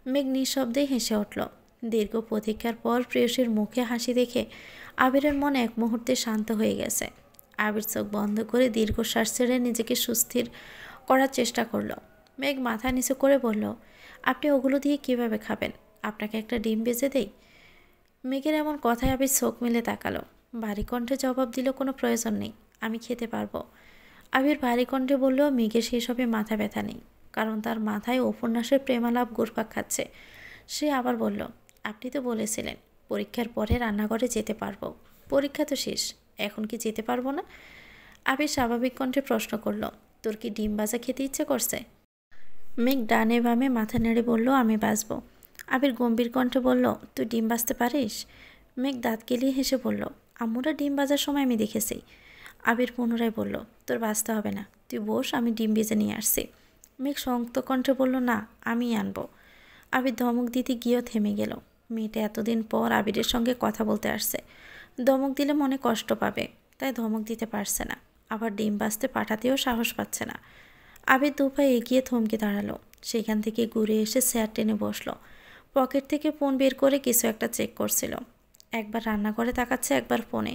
মেঘ নিঃশব্দেই হেসে উঠল। দীর্ঘ প্রতীক্ষার পর প্রেয়সীর মুখে হাসি দেখে আবিরের মন এক মুহূর্তে শান্ত হয়ে গেছে। আবির চোখ বন্ধ করে দীর্ঘশ্বাস ছেড়ে নিজেকে সুস্থির করার চেষ্টা করলো। মেঘ মাথা নিচু করে বলল, আপনি ওগুলো দিয়ে কিভাবে খাবেন? আপনাকে একটা ডিম বেজে দেই? মেঘের এমন কথায় আবির চোখ মেলে তাকালো। ভারী কণ্ঠে জবাব দিল, কোনো প্রয়োজন নেই, আমি খেতে পারবো। আবির ভারী কণ্ঠে বললেও মেঘের সেসবে মাথা ব্যথা নেই, কারণ তার মাথায় উপন্যাসের প্রেমালাপ ঘুরপাক খাচ্ছে। সে আবার বলল, আপনি তো বলেছিলেন পরীক্ষার পরে রান্নাঘরে যেতে পারবো। পরীক্ষা তো শেষ, এখন কি যেতে পারবো না? আবির স্বাভাবিক কণ্ঠে প্রশ্ন করল, তোর কি ডিম ভাজা খেতে ইচ্ছে করছে? মেঘ ডানে বামে মাথা নেড়ে বলল, আমি বাজবো। আবির গম্ভীর কণ্ঠে বলল, তুই ডিম ভাজতে পারিস? মেঘ দাঁত কেলিয়ে হেসে বলল, আম্মুরা ডিম ভাজার সময় আমি দেখেছি। আবির পুনরায় বলল, তোর বাজতে হবে না, তুই বস, আমি ডিম ভেজে নিয়ে আসছি। মেঘ শক্ত কণ্ঠে বলল, না, আমিই আনবো। আবির ধমক দিতে গিয়েও থেমে গেল। মেয়েটা এতদিন পর আবিরের সঙ্গে কথা বলতে আসছে। ধমক দিলে মনে কষ্ট পাবে, তাই ধমক দিতে পারছে না। আবার ডিম ভাজতে পাঠাতেও সাহস পাচ্ছে না। আবির দুপায়ে এগিয়ে থমকে দাঁড়ালো। সেখান থেকে ঘুরে এসে চেয়ার টেনে বসলো। পকেট থেকে ফোন বের করে কিছু একটা চেক করছিল। একবার রান্নাঘরে তাকাচ্ছে, একবার ফোনে।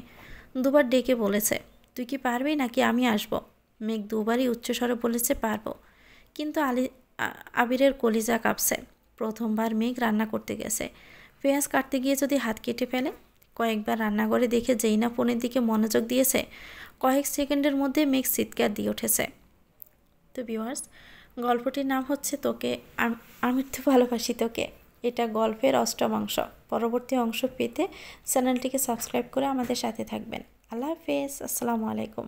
দুবার ডেকে বলেছে, তুই কি পারবি নাকি আমি আসবো? মেঘ দুবারই উচ্চস্বরে বলেছে, পারবো। কিন্তু আবিরের কলিজা কাঁপছে। প্রথমবার মেঘ রান্না করতে গেছে, পেঁয়াজ কাটতে গিয়ে যদি হাত কেটে ফেলে। কয়েকবার রান্নাঘরে দেখে যেই না ফোনের দিকে মনোযোগ দিয়েছে, কয়েক সেকেন্ডের মধ্যে মেঘ চিৎকার দিয়ে উঠেছে। তো ভিউয়ার্স, গল্পটির নাম হচ্ছে তোকে আমি তো ভালোবাসি তোকে। এটা গল্পের 8ম অংশ। পরবর্তী অংশ পেতে চ্যানেলটিকে সাবস্ক্রাইব করে আমাদের সাথে থাকবেন। আল্লাহ হাফেজ, আসসালামু আলাইকুম।